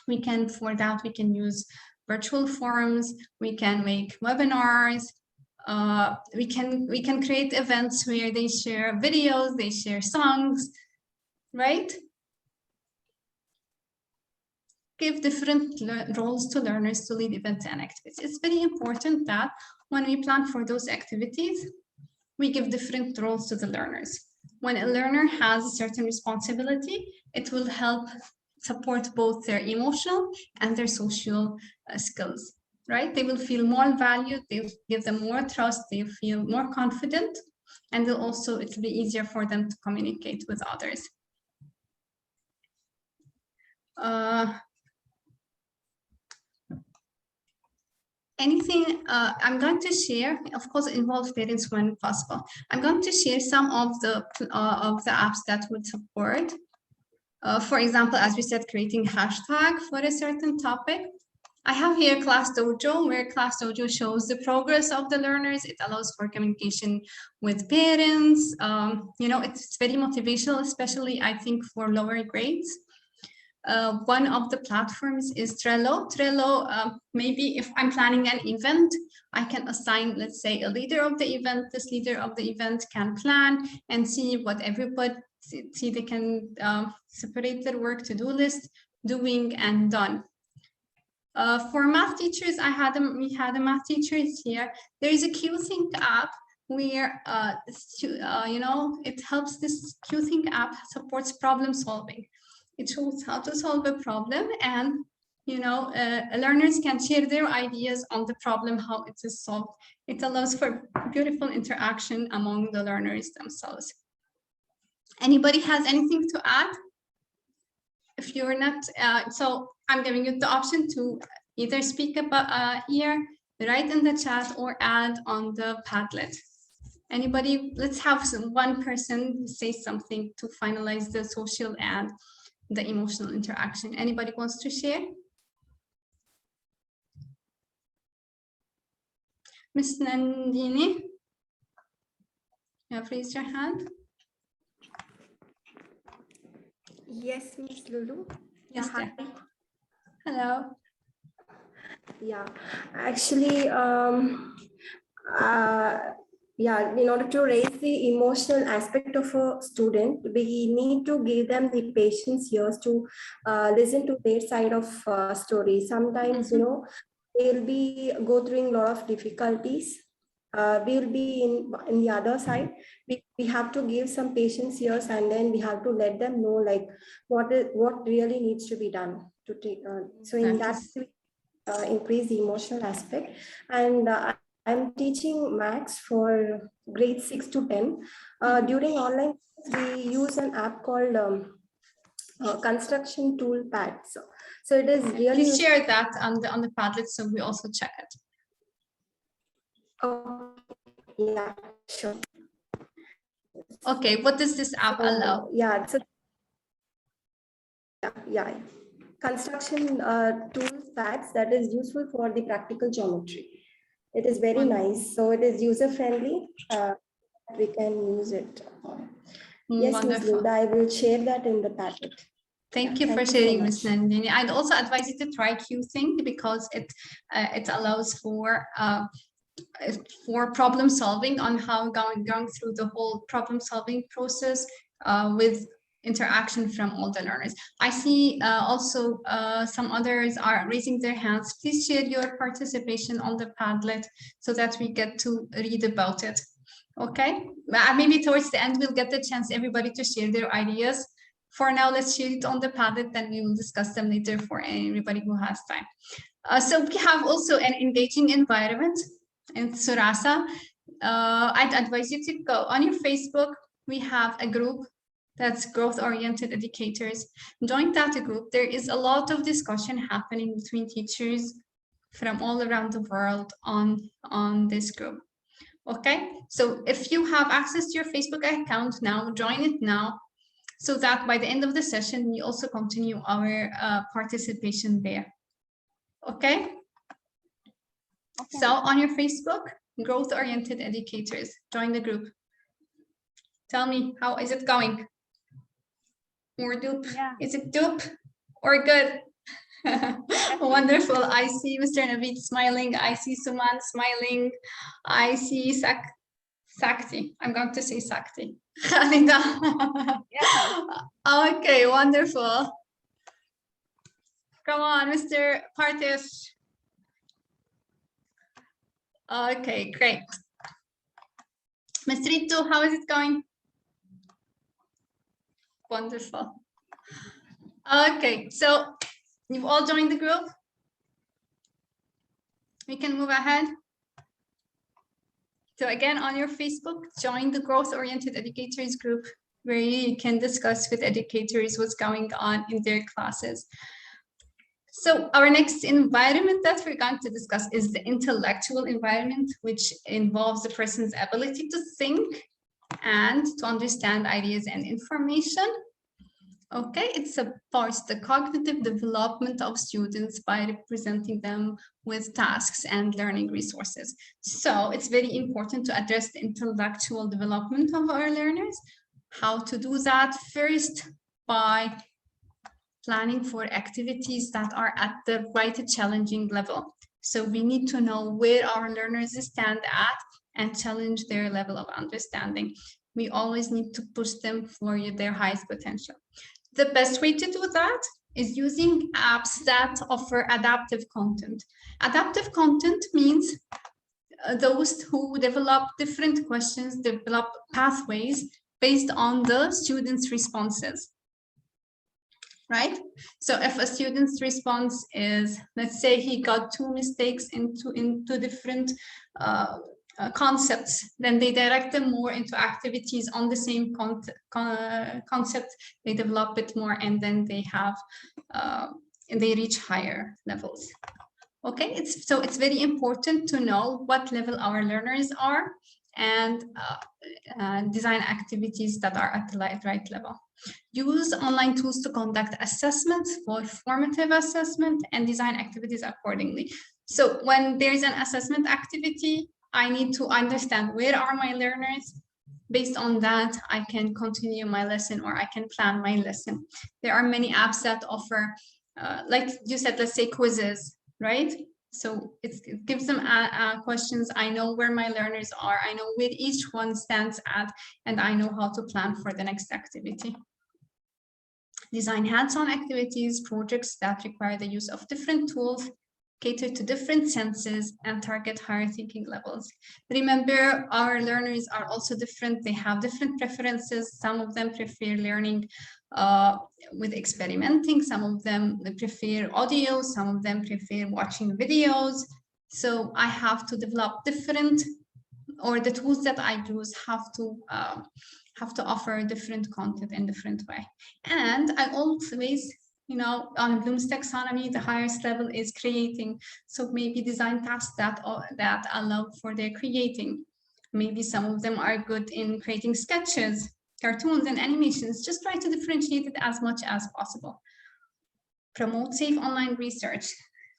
[SPEAKER 1] We can, for that, we can use virtual forums, we can make webinars, we can create events where they share videos, they share songs, right? Give different roles to learners to lead events and activities. It's very important that when we plan for those activities, we give different roles to the learners. When a learner has a certain responsibility, it will help support both their emotional and their social skills, right? They will feel more valued, they'll give them more trust, they feel more confident, and they'll also, it'll be easier for them to communicate with others. Anything I'm going to share, of course, involve parents when possible. I'm going to share some of the apps that would support. For example, as we said, creating hashtag for a certain topic. I have here Class Dojo, where Class Dojo shows the progress of the learners. It allows for communication with parents. You know, it's very motivational, especially I think for lower grades. One of the platforms is Trello. Trello, maybe if I'm planning an event, I can assign, let's say, a leader of the event. This leader of the event can plan and see what everybody, see they can separate their work to-do list, doing and done. For math teachers, we had a math teacher here. There is a QThink app where, you know, it helps. This QThink app supports problem solving. It shows how to solve a problem, and you know, learners can share their ideas on the problem, how it is solved. It allows for beautiful interaction among the learners themselves. Anybody has anything to add? If you're not, so I'm giving you the option to either speak about here, write in the chat, or add on the Padlet. Anybody? Let's have one person say something to finalize the social and the emotional interaction. Anybody wants to share? Miss Nandini, you have raised your hand.
[SPEAKER 10] Yes, Miss Lulu.
[SPEAKER 1] Yes,
[SPEAKER 10] Hi.
[SPEAKER 1] Hello.
[SPEAKER 10] Yeah, actually, yeah, in order to raise the emotional aspect of a student, we need to give them the patience years to listen to their side of story. Sometimes, you know, they'll be go through a lot of difficulties. We'll be in the other side. We have to give some patience years, and then we have to let them know like what really needs to be done to take. So in that, increase the emotional aspect. And I'm teaching maths for grades 6 to 10. During online, we use an app called Construction Toolpad. So it is really.
[SPEAKER 1] Please share that on the Padlet so we also check it.
[SPEAKER 10] Oh, yeah, sure.
[SPEAKER 1] Okay, what does this app allow?
[SPEAKER 10] Yeah, so yeah. construction tool sets that is useful for the practical geometry. It is very nice. So it is user friendly. We can use it. Yes, Ms.
[SPEAKER 1] Wonderful.
[SPEAKER 10] Luda, I will share that in the Padlet.
[SPEAKER 1] Thank you
[SPEAKER 10] Thank
[SPEAKER 1] for
[SPEAKER 10] you so
[SPEAKER 1] sharing, Ms.
[SPEAKER 10] much.
[SPEAKER 1] Nandini. I'd also advise you to try Qthink because it allows for problem solving on how going through the whole problem solving process with interaction from all the learners. I see also some others are raising their hands. Please share your participation on the Padlet so that we get to read about it. Okay, maybe towards the end we'll get the chance everybody to share their ideas. For now, let's share it on the Padlet, then we will discuss them later for everybody who has time. So we have also an engaging environment in Suraasa. I'd advise you to go on your Facebook. We have a group that's growth-oriented educators. Join that group. There is a lot of discussion happening between teachers from all around the world on this group. Okay, so if you have access to your Facebook account now, join it now, so that by the end of the session, we also continue our participation there. Okay? So on your Facebook, growth-oriented educators, join the group. Tell me, how is it going? Or dupe?
[SPEAKER 2] Yeah.
[SPEAKER 1] Is it dupe or good? Wonderful. I see Mr. Naveed smiling. I see Suman smiling. I see Sakti. I'm going to say Sakti. Khalida.
[SPEAKER 2] Yeah.
[SPEAKER 1] Okay, wonderful. Come on, Mr. Partish. Okay, great. Ms. Ritu, how is it going? Wonderful. Okay, so you've all joined the group. We can move ahead. So again, on your Facebook, join the growth-oriented educators group where you can discuss with educators what's going on in their classes. So our next environment that we're going to discuss is the intellectual environment, which involves the person's ability to think and to understand ideas and information. Okay, it supports the cognitive development of students by representing them with tasks and learning resources. So it's very important to address the intellectual development of our learners. How to do that? First, by planning for activities that are at the right challenging level. So we need to know where our learners stand at and challenge their level of understanding. We always need to push them for their highest potential. The best way to do that is using apps that offer adaptive content. Adaptive content means those who develop different questions, develop pathways based on the student's responses. Right? So if a student's response is, let's say he got 2 mistakes into different concepts, then they direct them more into activities on the same concept, they develop it more, and then they have, they reach higher levels. Okay, so it's very important to know what level our learners are and design activities that are at the right level. Use online tools to conduct assessments for formative assessment and design activities accordingly. So when there's an assessment activity, I need to understand where are my learners. Based on that, I can continue my lesson or I can plan my lesson. There are many apps that offer, like you said, let's say quizzes, right? So it gives them questions. I know where my learners are. I know where each one stands at, and I know how to plan for the next activity. Design hands-on activities, projects that require the use of different tools, cater to different senses, and target higher thinking levels. Remember, our learners are also different. They have different preferences. Some of them prefer learning with experimenting. Some of them prefer audio. Some of them prefer watching videos. So I have to develop different, or the tools that I use have to offer different content in different way. And I always, you know, on Bloom's taxonomy, the highest level is creating. So maybe design tasks that allow for their creating. Maybe some of them are good in creating sketches, cartoons, and animations. Just try to differentiate it as much as possible. promote safe online research.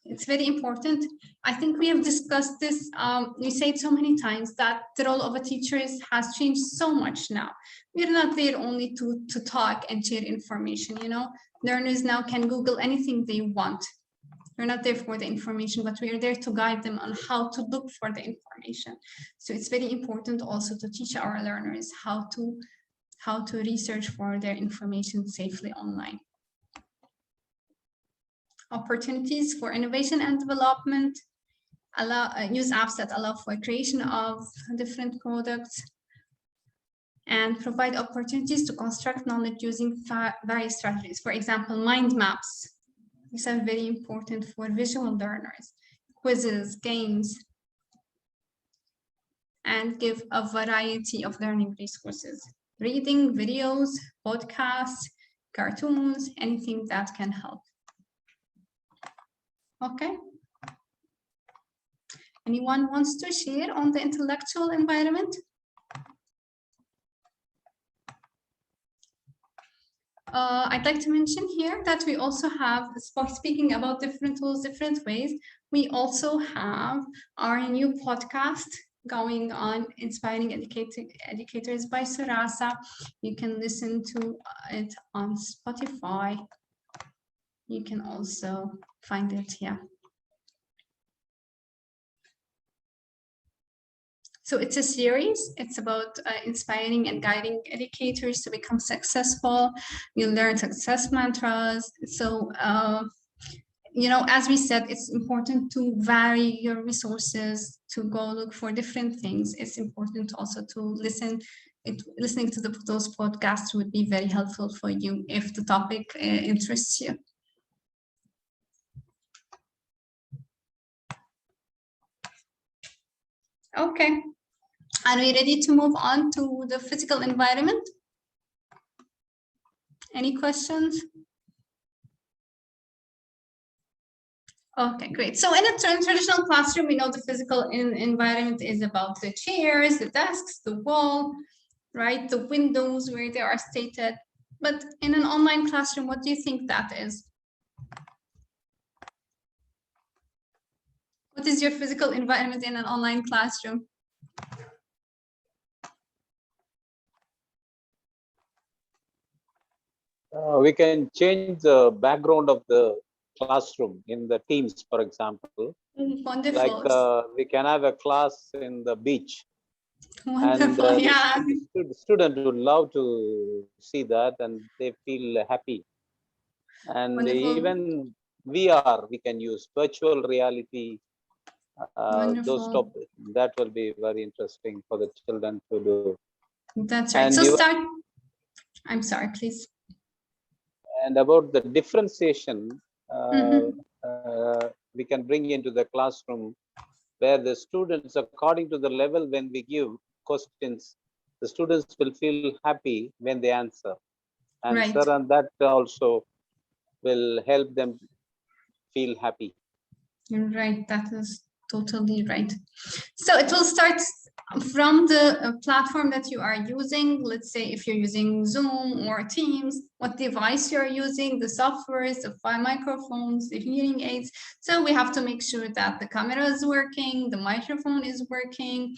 [SPEAKER 1] It's very important. I think we have discussed this. We said so many times that the role of a teacher has changed so much now. We're not there only to talk and share information, you know. Learners now can Google anything they want. We're not there for the information, but we are there to guide them on how to look for the information. So it's very important also to teach our learners how to research for their information safely online. Opportunities for innovation and development, use apps that allow for creation of different products, and provide opportunities to construct knowledge using various strategies. For example, mind maps. These are very important for visual learners, quizzes, games, and give a variety of learning resources. Reading, videos, podcasts, cartoons, anything that can help. Okay. Anyone wants to share on the intellectual environment? I'd like to mention here that we also have, speaking about different tools, different ways, we also have our new podcast going on, Inspiring Educators by Suraasa. You can listen to it on Spotify. You can also find it here. So it's a series. It's about inspiring and guiding educators to become successful. You learn success mantras. So, you know, as we said, it's important to vary your resources, to go look for different things. It's important also to listen. Listening to those podcasts would be very helpful for you if the topic interests you. Okay. Are we ready to move on to the physical environment? Any questions? Okay, great. So in a traditional classroom, we know the physical environment is about the chairs, the desks, the wall, right? The windows where they are stated. But in an online classroom, what do you think that is? What is your physical environment in an online classroom?
[SPEAKER 11] We can change the background of the classroom in the Teams, for example.
[SPEAKER 1] Wonderful.
[SPEAKER 11] Like we can have a class in the beach.
[SPEAKER 1] Wonderful,
[SPEAKER 11] and
[SPEAKER 1] yeah.
[SPEAKER 11] The student would love to see that, and they feel happy. And
[SPEAKER 1] Wonderful.
[SPEAKER 11] even VR, we can use virtual reality. Those topics, that will be very interesting for the children to do.
[SPEAKER 1] That's right.
[SPEAKER 11] And
[SPEAKER 1] so I'm sorry, please.
[SPEAKER 11] And about the differentiation, we can bring into the classroom where the students, according to the level, when we give questions, the students will feel happy when they answer.
[SPEAKER 1] Right.
[SPEAKER 11] And that also will help them feel happy.
[SPEAKER 1] You're right. That is totally right. So it will start from the platform that you are using. Let's say if you're using Zoom or Teams, what device you're using, the softwares, the microphones, the hearing aids. So we have to make sure that the camera is working, the microphone is working,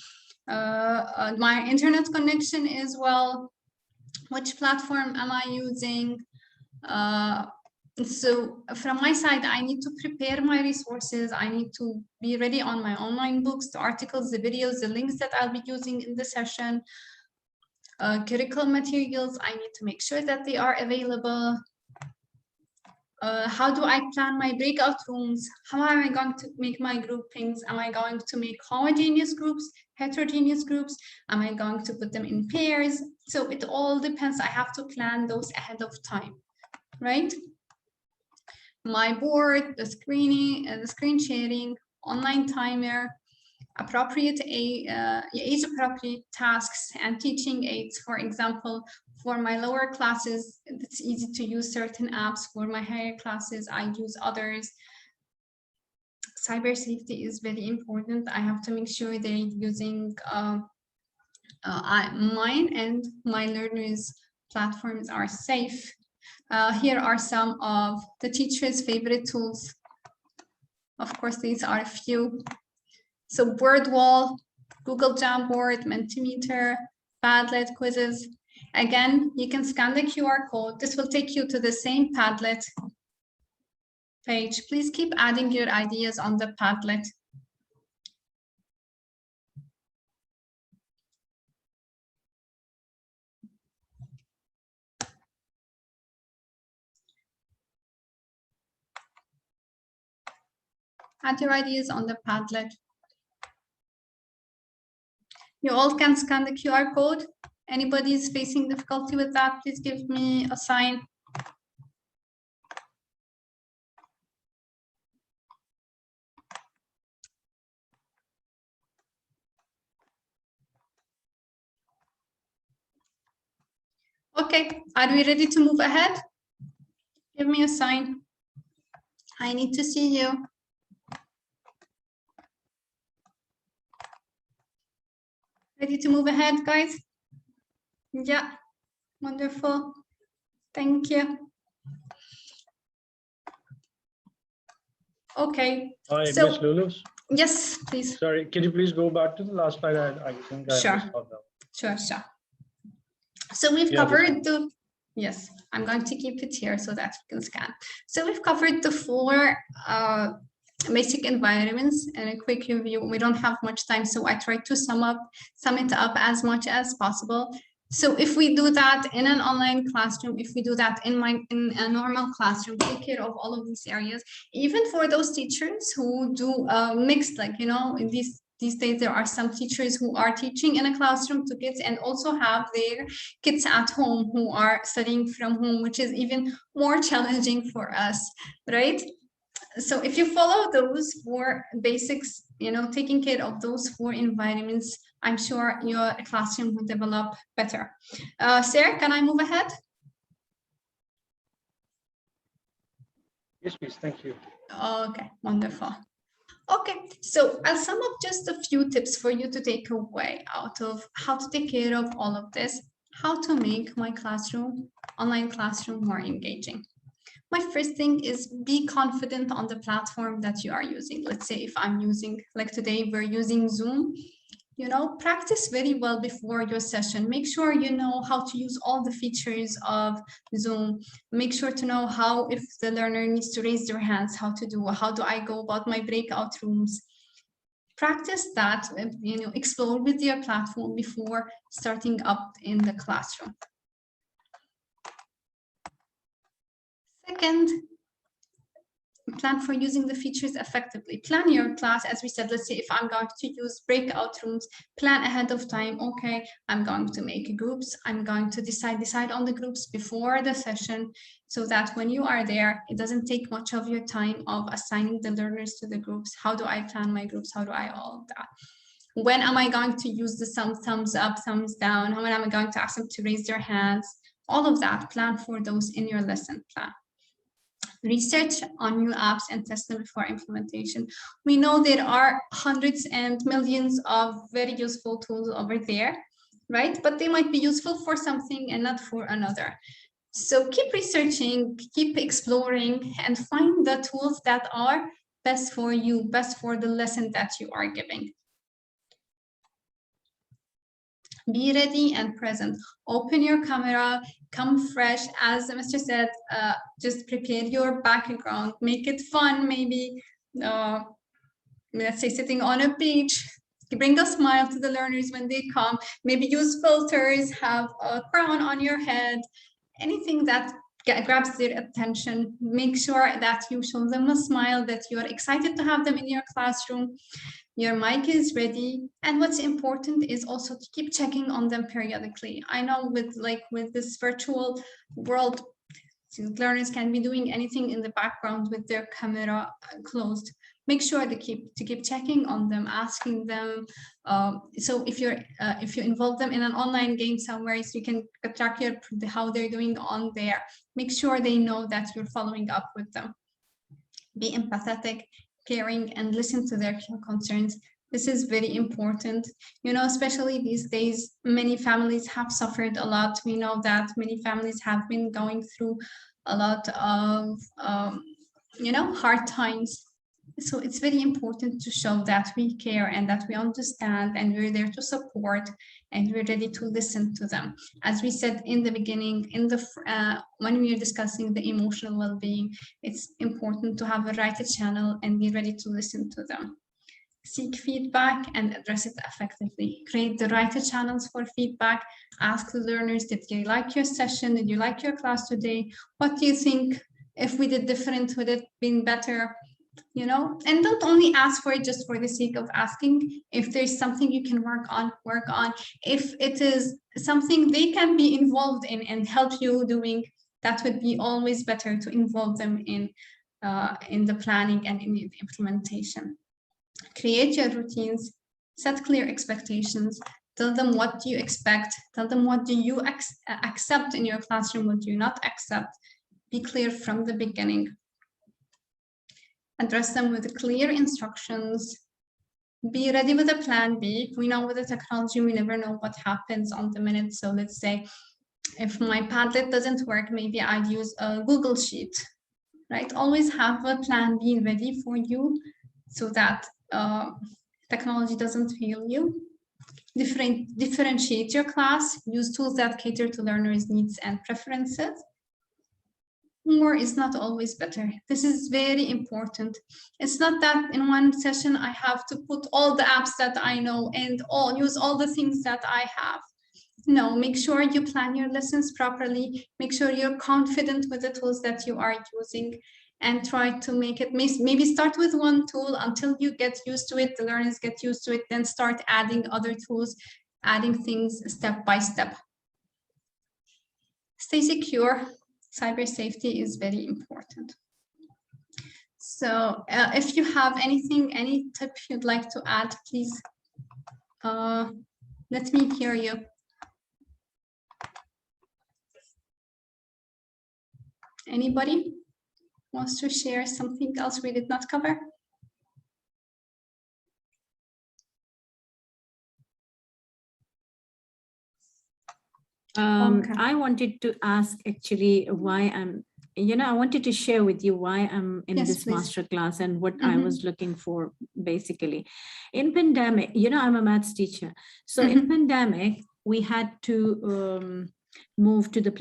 [SPEAKER 1] my internet connection is well. Which platform am I using? So from my side, I need to prepare my resources. I need to be ready on my online books, the articles, the videos, the links that I'll be using in the session. Curriculum materials, I need to make sure that they are available. How do I plan my breakout rooms? How am I going to make my groupings? Am I going to make homogeneous groups, heterogeneous groups? Am I going to put them in pairs? So it all depends. I have to plan those ahead of time, right? My board, the screen sharing, online timer, appropriate age-appropriate tasks and teaching aids. For example, for my lower classes, it's easy to use certain apps. For my higher classes, I use others. Cyber safety is very important. I have to make sure they're using mine and my learners' platforms are safe. Here are some of the teachers' favorite tools. Of course, these are a few. So Wordwall, Google Jamboard, Mentimeter, Padlet, quizzes. Again, you can scan the QR code. This will take you to the same Padlet page. Please keep adding your ideas on the Padlet. Add your ideas on the Padlet. You all can scan the QR code. Anybody is facing difficulty with that, please give me a sign. Okay, are we ready to move ahead? Give me a sign. I need to see you. Ready to move ahead, guys? Yeah, wonderful. Thank you. Okay.
[SPEAKER 7] Hi,
[SPEAKER 1] so,
[SPEAKER 7] Ms. Lulus.
[SPEAKER 1] Yes, please.
[SPEAKER 7] Sorry, can you please go back to the last slide? I think I
[SPEAKER 1] Sure.
[SPEAKER 7] missed out that.
[SPEAKER 1] Sure. So we've covered the, yes, I'm going to keep it here so that you can scan. So we've covered the 4 basic environments and a quick review. We don't have much time, so I tried to sum it up as much as possible. So if we do that in an online classroom, if we do that in a normal classroom, take care of all of these areas, even for those teachers who do mixed, like, you know, in these days, there are some teachers who are teaching in a classroom to kids and also have their kids at home who are studying from home, which is even more challenging for us, right? So if you follow those 4 basics, you know, taking care of those 4 environments, I'm sure your classroom will develop better. Sarah, can I move ahead?
[SPEAKER 7] Yes, please. Thank you.
[SPEAKER 1] Okay, wonderful. Okay, so I'll sum up just a few tips for you to take away out of how to take care of all of this, how to make my classroom, online classroom, more engaging. My first thing is be confident on the platform that you are using. Let's say if I'm using, like today, we're using Zoom, you know, practice very well before your session. Make sure you know how to use all the features of Zoom. Make sure to know how, if the learner needs to raise their hands, how do I go about my breakout rooms. Practice that, you know, explore with your platform before starting up in the classroom. Second, plan for using the features effectively. Plan your class, as we said. Let's say if I'm going to use breakout rooms, plan ahead of time. Okay, I'm going to make groups. I'm going to decide on the groups before the session, so that when you are there, it doesn't take much of your time of assigning the learners to the groups. How do I plan my groups? How do I all of that? When am I going to use the thumbs up, thumbs down? When am I going to ask them to raise their hands? All of that, plan for those in your lesson plan. Research on new apps and test them before implementation. We know there are hundreds and millions of very useful tools over there, right? But they might be useful for something and not for another. So keep researching, keep exploring, and find the tools that are best for you, best for the lesson that you are giving. Be ready and present. Open your camera, come fresh. As Mr. said, just prepare your background, make it fun, maybe, let's say sitting on a beach. Bring a smile to the learners when they come. Maybe use filters, have a crown on your head, anything that grabs their attention. Make sure that you show them a smile, that you are excited to have them in your classroom. Your mic is ready, and what's important is also to keep checking on them periodically. I know with this virtual world, learners can be doing anything in the background with their camera closed. Make sure to keep checking on them, asking them. So if you involve them in an online game somewhere, so you can track how they're doing on there. Make sure they know that you're following up with them. Be empathetic, caring, and listen to their concerns. This is very important, you know, especially these days, many families have suffered a lot. We know that many families have been going through a lot of, you know, hard times. So it's very important to show that we care and that we understand and we're there to support and we're ready to listen to them. As we said in the beginning, when we are discussing the emotional well-being, it's important to have a right channel and be ready to listen to them. Seek feedback and address it effectively. Create the right channels for feedback. Ask the learners, did you like your session? Did you like your class today? What do you think? If we did different, would it been better? You know, and don't only ask for it just for the sake of asking. If there's something you can work on, work on. If it is something they can be involved in and help you doing, that would be always better to involve them in the planning and in the implementation. Create your routines, set clear expectations, tell them what you expect, tell them what do you accept in your classroom, what do you not accept. Be clear from the beginning. Address them with clear instructions. Be ready with a plan B. We know with the technology, we never know what happens on the minute. So let's say if my Padlet doesn't work, maybe I'd use a Google Sheet, right? Always have a plan B ready for you so that technology doesn't fail you. Differentiate your class. Use tools that cater to learners' needs and preferences. More is not always better. This is very important. It's not that in one session I have to put all the apps that I know and use all the things that I have. No, make sure you plan your lessons properly. Make sure you're confident with the tools that you are using and try to make it, maybe start with one tool until you get used to it, the learners get used to it, then start adding other tools, adding things step by step. Stay secure. Cyber safety is very important. So if you have anything, any tip you'd like to add, please let me hear you. Anybody wants to share something else we did not cover?
[SPEAKER 5] Okay. I wanted to ask actually why I wanted to share with you why I'm in this masterclass and what I was looking for basically. In pandemic, I'm a maths teacher. So in pandemic, we had to move to the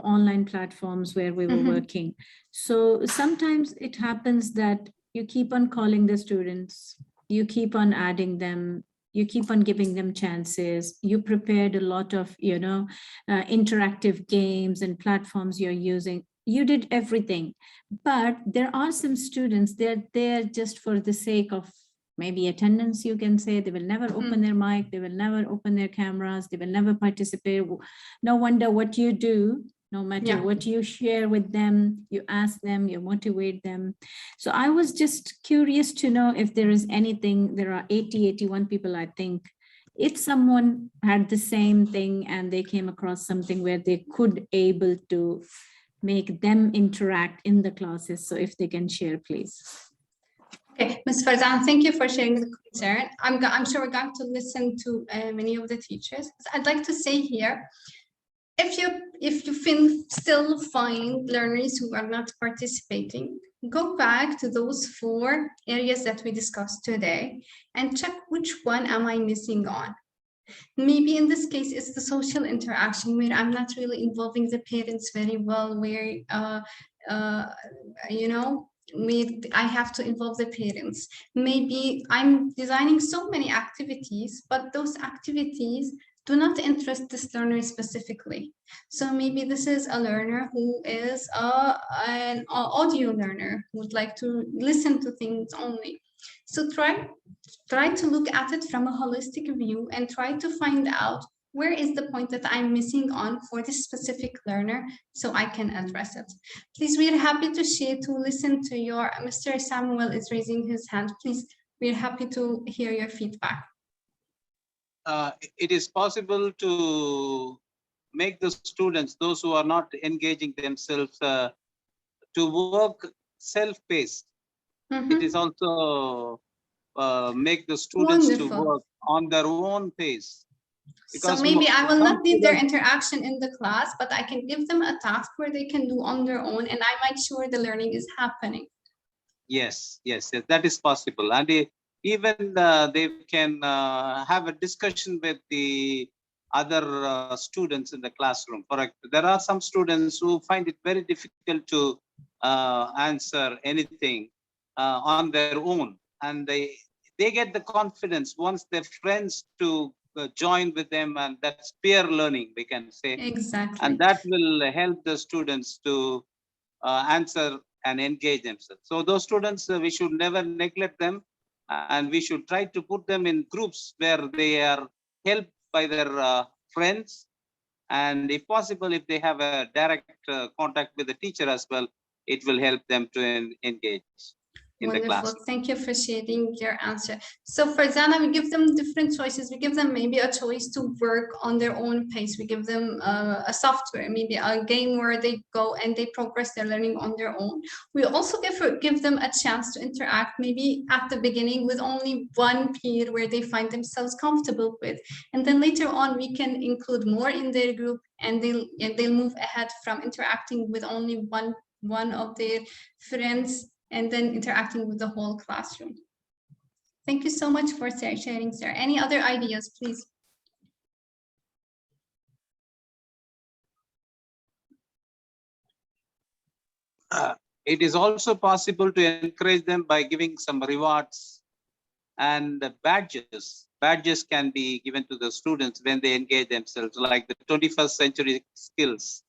[SPEAKER 5] online platforms where we were working. So sometimes it happens that you keep on calling the students, you keep on adding them, you keep on giving them chances. You prepared a lot of, interactive games and platforms you're using. You did everything, but there are some students, they're there just for the sake of maybe attendance, you can say. They will never open their mic, they will never open their cameras, they will never participate. No wonder what you do, no matter what you share with them, you ask them, you motivate them. So I was just curious to know if there is anything. There are 81 people, I think. If someone had the same thing and they came across something where they could able to make them interact in the classes. So if they can share, please.
[SPEAKER 1] Okay, Ms. Farzan, thank you for sharing the concern. I'm sure we're going to listen to many of the teachers. I'd like to say here, if you still find learners who are not participating, go back to those 4 areas that we discussed today and check which one am I missing on. Maybe in this case, it's the social interaction where I'm not really involving the parents very well, where, I have to involve the parents. Maybe I'm designing so many activities, but those activities do not interest this learner specifically. So maybe this is a learner who is an audio learner who would like to listen to things only. So try to look at it from a holistic view and try to find out where is the point that I'm missing on for this specific learner so I can address it. Please, we're happy to listen to your, Mr. Samuel is raising his hand. Please, we're happy to hear your feedback.
[SPEAKER 11] It is possible to make the students, those who are not engaging themselves, to work self-paced. It is also make the students to
[SPEAKER 1] Wonderful.
[SPEAKER 11] work on their own pace.
[SPEAKER 1] So
[SPEAKER 11] Because
[SPEAKER 1] maybe I will
[SPEAKER 11] some
[SPEAKER 1] not need their
[SPEAKER 11] students-
[SPEAKER 1] interaction in the class, but I can give them a task where they can do on their own, and I make sure the learning is happening.
[SPEAKER 11] Yes, that is possible. And even they can have a discussion with the other students in the classroom. There are some students who find it very difficult to answer anything on their own, and they get the confidence once their friends to join with them, and that's peer learning, we can say.
[SPEAKER 1] Exactly.
[SPEAKER 11] And that will help the students to answer and engage themselves. So those students, we should never neglect them, and we should try to put them in groups where they are helped by their friends. And if possible, if they have a direct contact with the teacher as well, it will help them to engage in the class.
[SPEAKER 1] Wonderful. Thank you for sharing your answer. So for Zana, we give them different choices. We give them maybe a choice to work on their own pace. We give them a software, maybe a game where they go and they progress their learning on their own. We also give them a chance to interact, maybe at the beginning with only one peer where they find themselves comfortable with. And then later on, we can include more in their group, and they'll move ahead from interacting with only one of their friends and then interacting with the whole classroom. Thank you so much for sharing, sir. Any other ideas, please?
[SPEAKER 11] It is also possible to encourage them by giving some rewards and badges. Badges can be given to the students when they engage themselves, like the 21st century skills,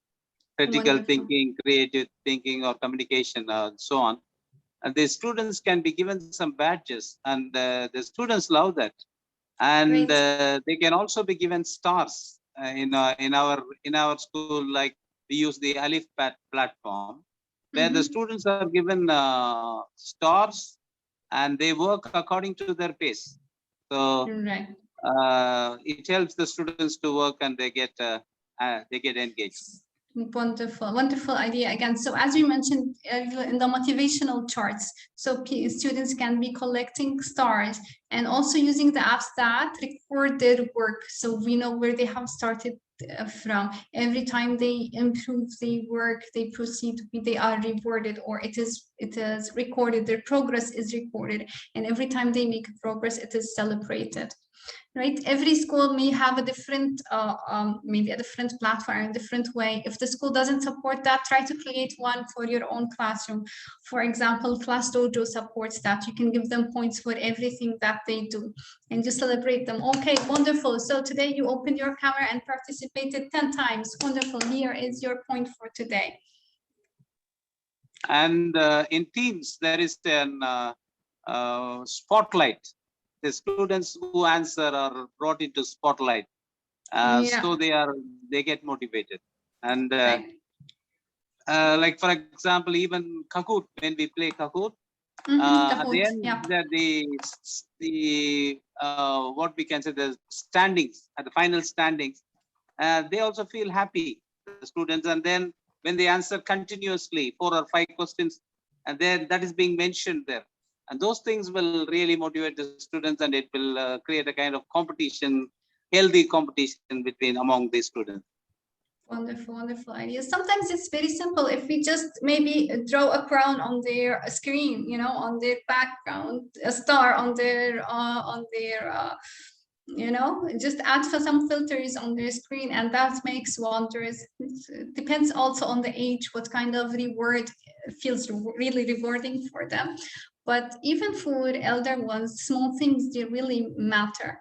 [SPEAKER 11] critical
[SPEAKER 1] Wonderful.
[SPEAKER 11] thinking, creative thinking, or communication, and so on. And the students can be given some badges, and the students love that. And they can also be given stars in our school. Like we use the Alif platform, where the students are given stars, and they work according to their pace. So
[SPEAKER 1] right.
[SPEAKER 11] It helps the students to work, and they get engaged.
[SPEAKER 1] Wonderful, wonderful idea again. So as you mentioned in the motivational charts, so students can be collecting stars and also using the apps that record their work. So we know where they have started from. Every time they improve their work, they proceed, they are rewarded, or it is recorded, their progress is recorded. And every time they make progress, it is celebrated. Right, every school may have a different, maybe a different platform, a different way. If the school doesn't support that, try to create one for your own classroom. For example, Class Dojo supports that. You can give them points for everything that they do, and just celebrate them. Okay, wonderful. So today you opened your camera and participated 10 times. Wonderful. Here is your point for today.
[SPEAKER 11] And in Teams, there is an spotlight. The students who answer are brought into spotlight, so they get motivated. And like for example, even Kahoot, when we play Kahoot, at the end, the what we can say, the standings at the final standings, they also feel happy, the students. And then when they answer continuously 4 or 5 questions, and then that is being mentioned there. And those things will really motivate the students, and it will create a kind of competition, healthy competition among the students.
[SPEAKER 1] Wonderful, wonderful ideas. Sometimes it's very simple. If we just maybe draw a crown on their screen, on their background, a star on their, just add for some filters on their screen, and that makes wonders. It depends also on the age, what kind of reward feels really rewarding for them. But even for elder ones, small things, they really matter.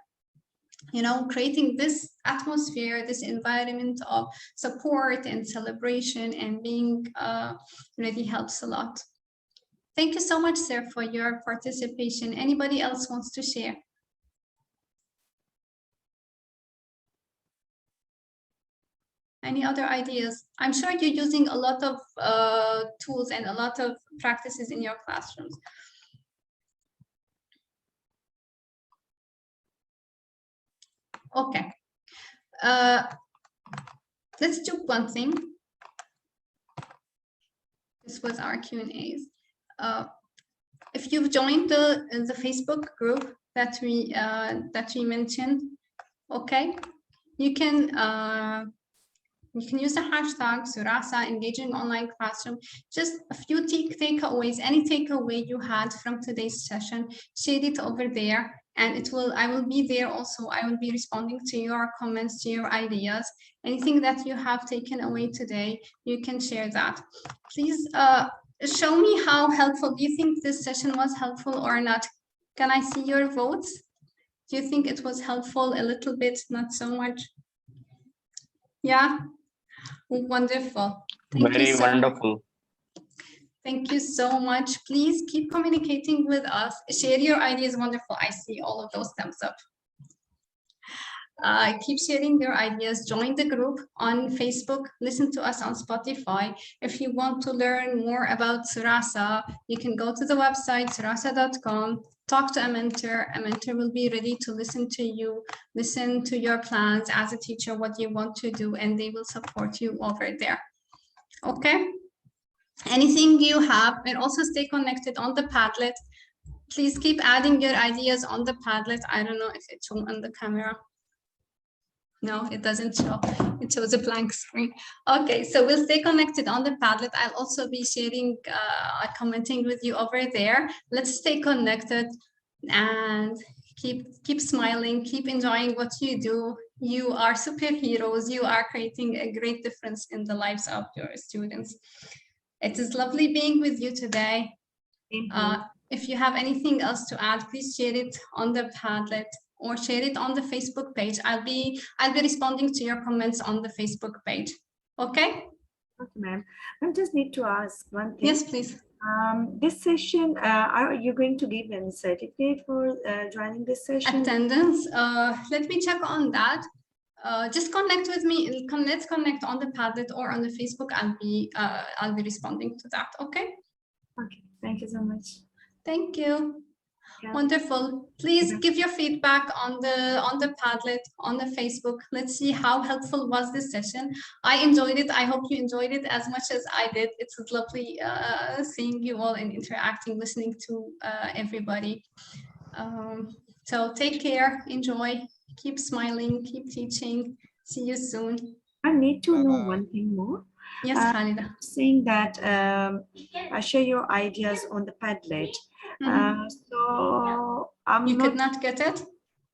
[SPEAKER 1] Creating this atmosphere, this environment of support and celebration and being really helps a lot. Thank you so much, sir, for your participation. Anybody else wants to share? Any other ideas? I'm sure you're using a lot of tools and a lot of practices in your classrooms. Okay. Let's do one thing. This was our Q&As. if you've joined the Facebook group that we mentioned, okay, you can use the hashtag Suraasa Engaging Online Classroom. Just a few takeaways, any takeaway you had from today's session, share it over there, and I will be there also. I will be responding to your comments, to your ideas. Anything that you have taken away today, you can share that. Please show me how helpful. Do you think this session was helpful or not? Can I see your votes? Do you think it was helpful a little bit, not so much? Yeah. Wonderful.
[SPEAKER 12] Very wonderful.
[SPEAKER 1] Thank you so much. Please keep communicating with us. Share your ideas. Wonderful. I see all of those thumbs up. Keep sharing your ideas. Join the group on Facebook. Listen to us on Spotify. If you want to learn more about Suraasa, you can go to the website, suraasa.com. Talk to a mentor. A mentor will be ready to listen to you, listen to your plans as a teacher, what you want to do, and they will support you over there. Okay? Anything you have, and also stay connected on the Padlet. Please keep adding your ideas on the Padlet. I don't know if it's on the camera. No, it doesn't show. It shows a blank screen. Okay, so we'll stay connected on the Padlet. I'll also be sharing, commenting with you over there. Let's stay connected and keep smiling, keep enjoying what you do. You are superheroes. You are creating a great difference in the lives of your students. It is lovely being with you today. If you have anything else to add, please share it on the Padlet or share it on the Facebook page. I'll be responding to your comments on the Facebook page. Okay?
[SPEAKER 8] Okay, ma'am. I just need to ask one thing.
[SPEAKER 1] Yes, please.
[SPEAKER 8] This session, are you going to give them certificate for joining this session?
[SPEAKER 1] Attendance. Let me check on that. Just connect with me. Let's connect on the Padlet or on the Facebook. I'll be responding to that. Okay.
[SPEAKER 8] Okay. Thank you so much.
[SPEAKER 1] Thank you.
[SPEAKER 8] Yeah.
[SPEAKER 1] Wonderful. Please give your feedback on the Padlet, on the Facebook. Let's see how helpful was this session. I enjoyed it. I hope you enjoyed it as much as I did. It's lovely seeing you all and interacting, listening to everybody. So take care, enjoy, keep smiling, keep teaching. See you soon.
[SPEAKER 8] I need to know one thing more.
[SPEAKER 1] Yes, Khalida.
[SPEAKER 8] Saying that I share your ideas on the Padlet. So
[SPEAKER 1] you could not get it?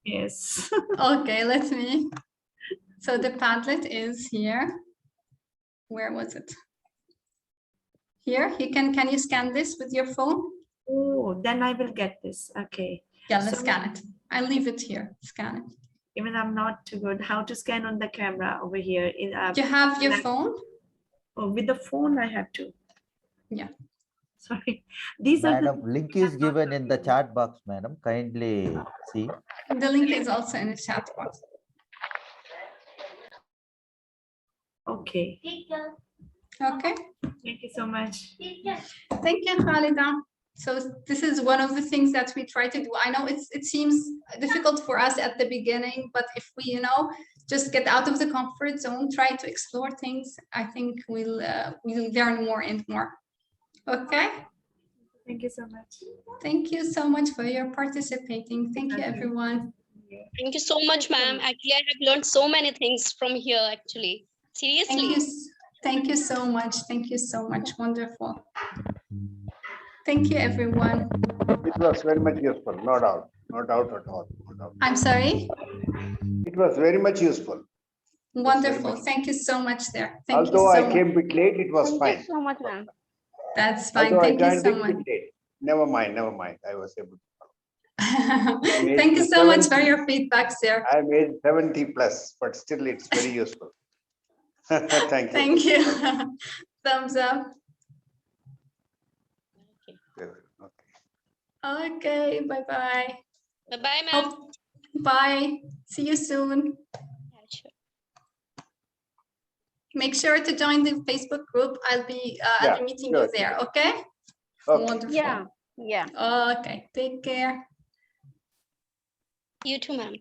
[SPEAKER 8] Yes.
[SPEAKER 1] Okay, let me. So the Padlet is here. Where was it? Here, can you scan this with your phone?
[SPEAKER 8] Oh, then I will get this. Okay.
[SPEAKER 1] Yeah, let's scan it. I'll leave it here. Scan it.
[SPEAKER 8] Even I'm not too good how to scan on the camera over here.
[SPEAKER 1] You have your phone?
[SPEAKER 8] Oh, with the phone I have to.
[SPEAKER 1] Yeah.
[SPEAKER 8] Sorry. These are
[SPEAKER 13] Madam, link is given in the chat box, madam. Kindly see.
[SPEAKER 1] The link is also in the chat box.
[SPEAKER 8] Okay.
[SPEAKER 1] Okay.
[SPEAKER 8] Thank you so much.
[SPEAKER 1] Thank you, Khalida. So this is one of the things that we try to do. I know it seems difficult for us at the beginning, but if we, just get out of the comfort zone, try to explore things, I think we'll learn more and more. Okay.
[SPEAKER 8] Thank you so much.
[SPEAKER 1] Thank you so much for your participating. Thank you, everyone.
[SPEAKER 14] Thank you so much, ma'am. Actually, I have learned so many things from here, actually. Seriously.
[SPEAKER 1] Thank you so much. Thank you so much. Wonderful. Thank you, everyone.
[SPEAKER 15] It was very much useful, no doubt. No doubt at all. No doubt.
[SPEAKER 1] I'm sorry?
[SPEAKER 15] It was very much useful.
[SPEAKER 1] Wonderful. Thank you so much there. Thank
[SPEAKER 15] Although
[SPEAKER 1] you so
[SPEAKER 15] I came a bit late, it was fine.
[SPEAKER 9] Thank you so much, ma'am.
[SPEAKER 1] That's fine.
[SPEAKER 15] Although
[SPEAKER 1] Thank you so
[SPEAKER 15] I
[SPEAKER 1] much.
[SPEAKER 15] joined a bit late. Never mind. I was able to.
[SPEAKER 1] Thank you so much for your feedback, sir.
[SPEAKER 15] I made 70 plus, but still it's very useful. Thank you.
[SPEAKER 1] Thank you. Thumbs up. Okay, bye-bye.
[SPEAKER 14] Bye-bye, ma'am.
[SPEAKER 1] Bye. See you soon.
[SPEAKER 14] Yeah, sure.
[SPEAKER 1] Make sure to join the Facebook group. I'll be meeting you there, okay? Wonderful.
[SPEAKER 9] Yeah.
[SPEAKER 1] Okay, take care.
[SPEAKER 14] You too, ma'am.